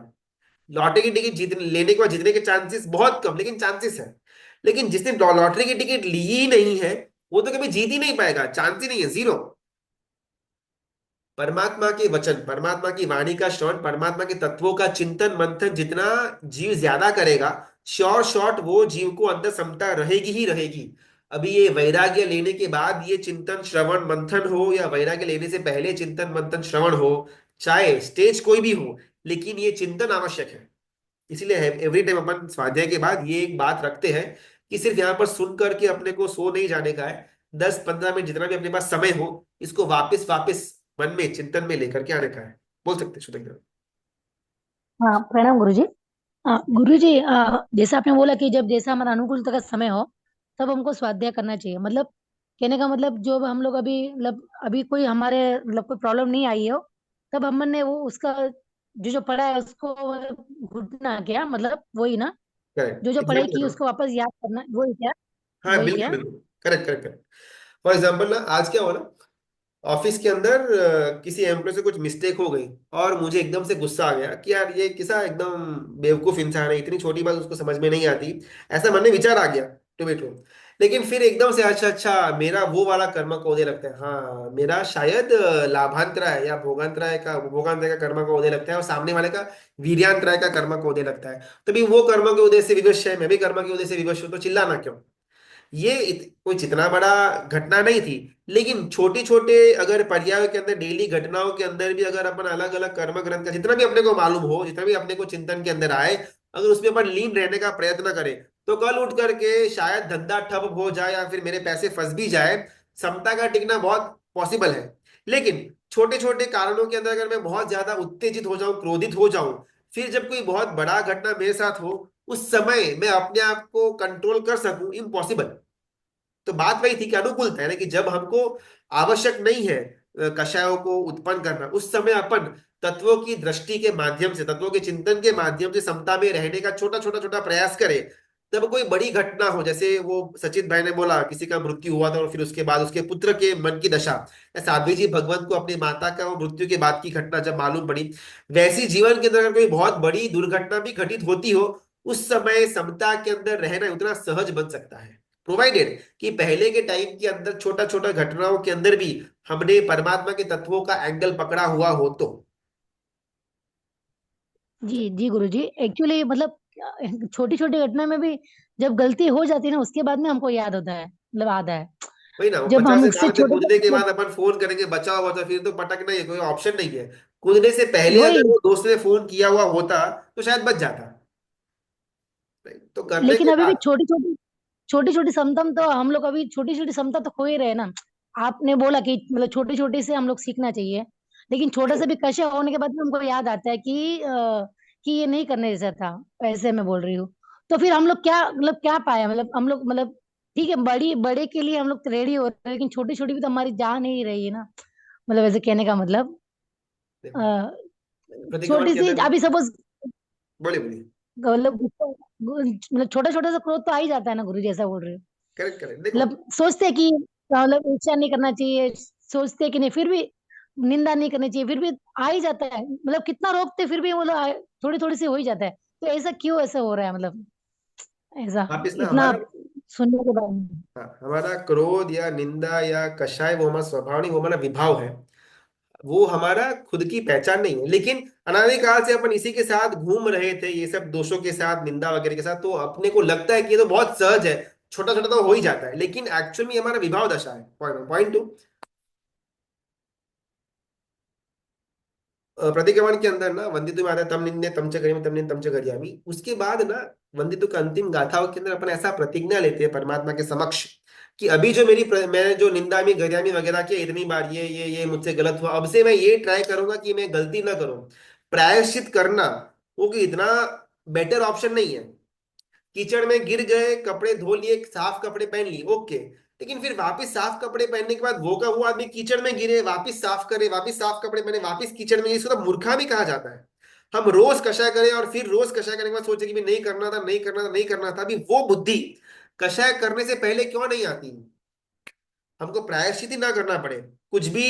लॉटरी की टिकट जीत लेने के बाद जीतने के चांसेस बहुत कम, लेकिन चांसेस है। लेकिन जिसने लॉटरी की टिकट ली ही नहीं है वो तो कभी जीत ही नहीं पाएगा, चांस ही नहीं है, जीरो। परमात्मा के वचन, परमात्मा की वाणी का श्रवण, परमात्मा के तत्वों का चिंतन मंथन जितना जीव ज्यादा करेगा, श्योर शॉट वो जीव को अंदर समता रहेगी ही रहेगी। अभी ये वैराग्य लेने के बाद ये चिंतन श्रवण मंथन हो या वैराग्य लेने से पहले चिंतन मंथन श्रवण हो, चाहे स्टेज कोई भी हो, लेकिन ये चिंतन आवश्यक है। इसीलिए एवरी टाइम अपन स्वाध्याय के बाद ये एक बात रखते हैं कि सिर्फ यहाँ पर सुन करके अपने को सो नहीं जाने का है। 10-15 मिनट जितना भी अपने पास समय हो, इसको वापस वापस मन में चिंतन में लेकर के आने का है। बोल सकते हैं शुद्धज्ञान। हाँ, प्रणाम गुरुजी। गुरुजी, जैसे आपने बोला कि जब जैसा हमारा अनुकूलता का समय हो तब हमको स्वाध्याय करना चाहिए। मतलब कहने का मतलब जो हम लोग अभी मतलब अभी कोई हमारे मतलब कोई प्रॉब्लम नहीं आई हो तब हमने वो उसका जो जो पढ़ा है उसको मतलब घुटना क्या मतलब वही ना, करेक्ट, जो जो पढ़ाई एग्जैक्टली। की उसको वापस याद करना वही क्या? हाँ वही बिल्कुल क्या? बिल्कुल, correct correct correct. For example ना, आज क्या हो ना, ऑफिस के अंदर किसी एम्प्लॉय से कुछ मिस्टेक हो गई और मुझे एकदम से गुस्सा आ गया कि यार ये किसा एकदम बेवकूफ इंसान है, इतनी छोटी बात उसको समझ में नहीं आती। ऐसा मन में विचार आ गया, टू बी ट्रू। लेकिन फिर एकदम से अच्छा अच्छा मेरा वो वाला कर्म कोदे लगता है, हाँ मेरा शायद लाभांतरा है या भोगांतरा का कर्म को उदय लगता है, और सामने वाले का वीर्यांतराय का कर्म को उदय लगता है। तभी वो कर्म के उदय से विवश है, मैं भी कर्म के उदय से विवश हूं, तो चिल्लाना क्यों? ये कोई जितना बड़ा घटना नहीं थी, लेकिन छोटे छोटे अगर पर्याय के अंदर डेली घटनाओं के अंदर भी अगर अपन अलग अलग कर्म ग्रंथ का जितना भी अपने को मालूम हो, जितना भी अपने को चिंतन के अंदर आए, अगर उसमें अपन लीन रहने का प्रयत्न करें, तो कल उठ करके शायद धंधा ठप हो जाए या फिर मेरे पैसे फंस भी जाए, समता का टिकना बहुत पॉसिबल है। लेकिन छोटे छोटे कारणों के अंदर अगर मैं बहुत ज्यादा उत्तेजित हो जाऊं, क्रोधित हो जाऊं, फिर जब कोई बहुत बड़ा घटना मेरे साथ हो, उस समय मैं अपने आप को कंट्रोल कर सकूं, इम्पॉसिबल। तो बात वही थी कि अनुकूलता है ना, कि जब हमको आवश्यक नहीं है कषायों को उत्पन्न करना, उस समय अपन तत्वों की दृष्टि के माध्यम से, तत्वों के चिंतन के माध्यम से समता में रहने का छोटा छोटा छोटा प्रयास करें। तब कोई बड़ी घटना हो, जैसे वो सचित भाई ने बोला किसी का मृत्यु हुआ था और फिर उसके बाद उसके पुत्र के मन की दशा, या साध्वी जी भगवंत को अपनी माता का वो मृत्यु के बाद की घटना जब मालूम पड़ी, वैसी जीवन के अंदर अगर कोई बहुत बड़ी दुर्घटना भी घटित होती हो, उस समय समता के अंदर रहना उतना सहज बन सकता है, प्रोवाइडेड कि पहले के टाइम के अंदर छोटा छोटा घटनाओं के अंदर भी हमने परमात्मा के तत्वों का एंगल पकड़ा हुआ हो तो। जी जी गुरुजी, एक्चुअली मतलब छोटी छोटी घटना में भी जब गलती हो जाती है ना उसके बाद में हमको याद होता है, मतलब आता है। वही ना, वो जब 50 हमसे साल से छोटे कूदने के मतलब बाद अपन फोन करेंगे बचा हुआ था, फिर तो पटकना ही है, कोई ऑप्शन नहीं है। कूदने से पहले वही। अगर वो दोस्त ने फोन किया हुआ होता तो शायद बच जाता। तो करने लेकिन के अभी भी बाद छोटी छोटी समतम तो हम लोग अभी छोटी छोटी समता तो खो ही रहे ना। आपने बोला कि मतलब छोटी छोटी से हम लोग सीखना चाहिए, लेकिन छोटा सा भी कष्ट होने के बाद भी हमको याद आता है कि ये नहीं करने जैसा था। ऐसे मैं बोल रही हूँ। तो फिर हम लोग क्या मतलब क्या पाया, मतलब हम लोग मतलब ठीक है बड़ी बड़े के लिए हम लोग रेडी हो रहे हैं, लेकिन छोटी छोटी भी तो हमारी जा नहीं रही है ना। मतलब ऐसे कहने का मतलब देखो, अ, प्रतिक्रमण छोटी के सी अंदर, अभी सपोज बोले बोलिए। मतलब मतलब छोटा छोटा सा क्रोध तो आ ही जाता है ना गुरु, जैसा बोल रहे हो। करेक्ट करेक्ट, देखो। मतलब सोचते हैं कि मतलब ईर्ष्या नहीं करना चाहिए, सोचते हैं कि नहीं, फिर भी निंदा नहीं करनी चाहिए, फिर भी आ ही जाता है। मतलब कितना रोकते फिर भी वो लोग थोड़ी थोड़ी सी हो ही जाता है। तो ऐसा क्यों ऐसा हो रहा है मतलब ऐसा वापिस ना इतना हमारा, सुनने के बाद में? हाँ, हमारा क्रोध या निंदा या कषाय वो हमारा स्वभाव नहीं, वो हमारा विभाव है। वो हमारा खुद की पहचान नहीं है, लेकिन अनादिकाल से अपन इसी के साथ घूम रहे थे, ये सब दोषों के साथ, निंदा वगैरह के साथ, तो अपने को लगता है कि ये तो बहुत सहज है, छोटा छोटा तो हो ही जाता है, लेकिन एक्चुअल में ये हमारा विभाव दशा है। पॉइंट टू, प्रतिक्रमण के अंदर ना वंदितु में आता है तम निन्ने तम च करियम तम निन्ने तम च करियामि। उसके बाद ना वंदितु का अंतिम गाथाओं के अंदर अपन ऐसा प्रतिज्ञा लेते हैं परमात्मा के समक्ष कि अभी जो मैंने जो निंदा में गरियामी वगैरह किया इतनी बार, ये मुझसे गलत हुआ, अब से मैं ये ट्राई करूंगा कि मैं गलती ना करूं। प्रायश्चित करना वो कि इतना बेटर ऑप्शन नहीं है। कीचड़ में गिर गए, कपड़े धो लिए, साफ कपड़े पहन लिए, ओके, लेकिन फिर वापस साफ कपड़े पहनने के बाद वो आदमी कीचड़ में गिरे, वापस साफ करे, वापस साफ कपड़े पहने, वापस कीचड़ में गिरे, इसको तो मूर्खामी कहा जाता है। हम रोज कषाय करें और फिर रोज कषाय करने के बाद सोचे कि भी नहीं करना था, नहीं करना था, नहीं करना था, अभी वो बुद्धि कषाय करने से पहले क्यों नहीं आती? हमको प्रायश्चित ही ना करना पड़े, कुछ भी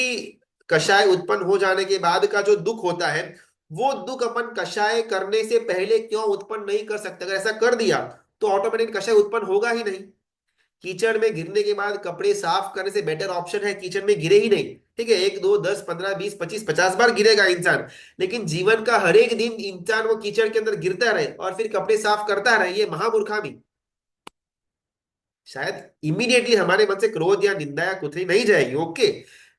कषाय उत्पन्न हो जाने के बाद का जो दुख होता है, वो दुख अपन कषाय करने से पहले क्यों उत्पन्न नहीं कर सकते? अगर ऐसा कर दिया तो ऑटोमेटिक कषाय उत्पन्न होगा ही नहीं। कीचड़ में गिरने के बाद कपड़े साफ करने से बेटर ऑप्शन है कीचड़ में गिरे ही नहीं। ठीक है, 1 2 10 15 20 25 50 बार गिरेगा इंसान, लेकिन जीवन का हर एक दिन इंसान वो कीचड़ के अंदर गिरता रहे और फिर कपड़े साफ करता रहे, ये महामूर्खामी। शायद इमीडिएटली हमारे मन से क्रोध या निंदा या कुथली नहीं जाएगी, ओके,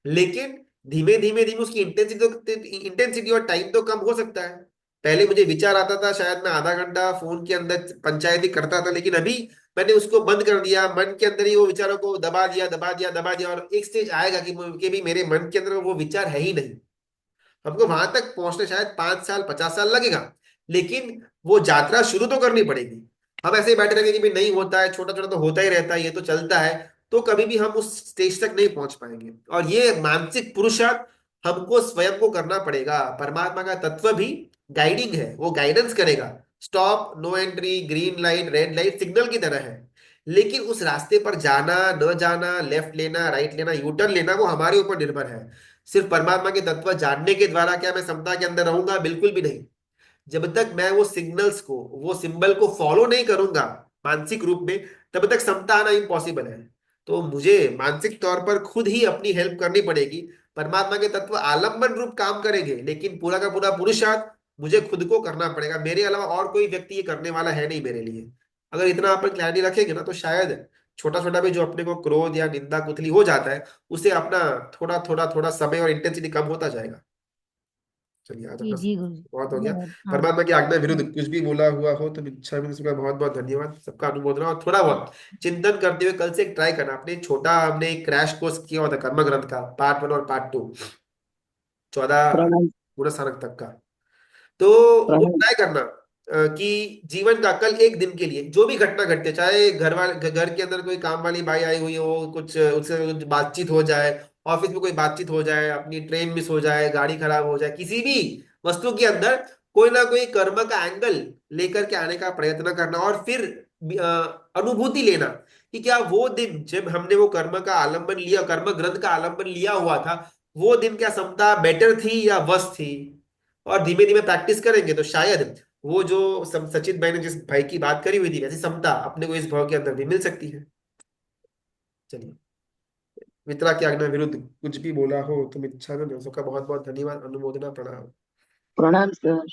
लेकिन धीमे धीमे धीमे उसकी इंटेंसिटी और टाइम तो कम हो सकता है। पहले मुझे विचार आता था, शायद मैं आधा घंटा फोन के अंदर पंचायती करता था, लेकिन अभी मैंने उसको बंद कर दिया, मन के अंदर ही वो विचारों को दबा दिया, दबा दिया, दबा दिया, और एक स्टेज आएगा कि भी मेरे मन के अंदर वो विचार है ही नहीं। हमको वहां तक पहुंचने शायद 5 साल 50 साल लगेगा, लेकिन वो यात्रा शुरू तो करनी पड़ेगी। हम ऐसे ही बैठे रहेंगे कि भाई नहीं होता है, छोटा छोटा तो होता ही रहता है, ये तो चलता है, तो कभी भी हम उस स्टेज तक नहीं पहुंच पाएंगे। और ये मानसिक पुरुषार्थ हमको स्वयं को करना पड़ेगा। परमात्मा का तत्व भी गाइडिंग है, वो गाइडेंस करेगा। Stop, no entry, green light, red light signal की तरह है, लेकिन उस रास्ते पर जाना न जाना, लेफ्ट लेना, राइट लेना, यू टर्न लेना, वो हमारे ऊपर निर्भर है। सिर्फ परमात्मा के तत्व जानने के द्वारा क्या मैं समता के अंदर रहूंगा? बिल्कुल भी नहीं। जब तक मैं वो सिग्नल्स को, वो सिंबल को फॉलो नहीं करूंगा मानसिक रूप में, तब तक समता आना इम्पॉसिबल है। तो मुझे मानसिक तौर पर खुद ही अपनी हेल्प करनी पड़ेगी। परमात्मा के तत्व आलंबन रूप काम करेंगे, लेकिन पूरा का पूरा पुरुषार्थ मुझे खुद को करना पड़ेगा। मेरे अलावा और कोई व्यक्ति ये करने वाला है नहीं मेरे लिए। अगर इतना अपन क्लैरिटी रखेंगे ना, तो शायद छोटा छोटा भी जो अपने को क्रोध या निंदा कुथली हो जाता है, उसे अपना थोड़ा थोड़ा थोड़ा समय और इंटेंसिटी कम होता जाएगा। चलिए, आज जी अपना जी गुरु जी, बहुत हो गया। धन्यवाद। हाँ। परमात्मा की आज्ञा विरुद्ध हाँ। कुछ भी बोला हुआ हो तो इच्छा में सबका बहुत बहुत धन्यवाद, सबका अनुमोदन। और थोड़ा बहुत चिंतन करते हुए कल से एक ट्राई करना। अपने छोटा हमने एक क्रैश कोर्स किया हुआ था कर्म ग्रंथ का, पार्ट 1 और पार्ट 2, 14 प्रणाम। पूरा सारक तक का। तो वो प्रणाम। ट्राई करना कि जीवन का कल एक दिन के लिए जो भी घटना घटे, चाहे घर के अंदर कोई काम वाली बाई आई हुई हो, कुछ उससे कुछ बातचीत हो जाए, ऑफिस में कोई बातचीत हो जाए, अपनी ट्रेन मिस हो जाए, गाड़ी खराब हो जाए, किसी भी वस्तु के अंदर कोई ना कोई कर्म का एंगल लेकर के आने का प्रयत्न करना, और फिर अनुभूति लेना कि क्या वो दिन जब हमने वो कर्म का आलंबन लिया, कर्म ग्रंथ का आलंबन लिया हुआ था, वो दिन क्या समता बेटर थी या वर्स थी। और धीमे धीमे प्रैक्टिस करेंगे तो शायद वो जो सचित भाई ने जिस भाई की बात करी हुई थी, वैसी समता अपने को इस भाव के अंदर भी मिल सकती है। चलिए, मित्रा की आज्ञा विरुद्ध कुछ भी बोला हो तो इच्छा में सबका बहुत बहुत धन्यवाद, अनुमोदना, प्रणाम। प्रणाम सर।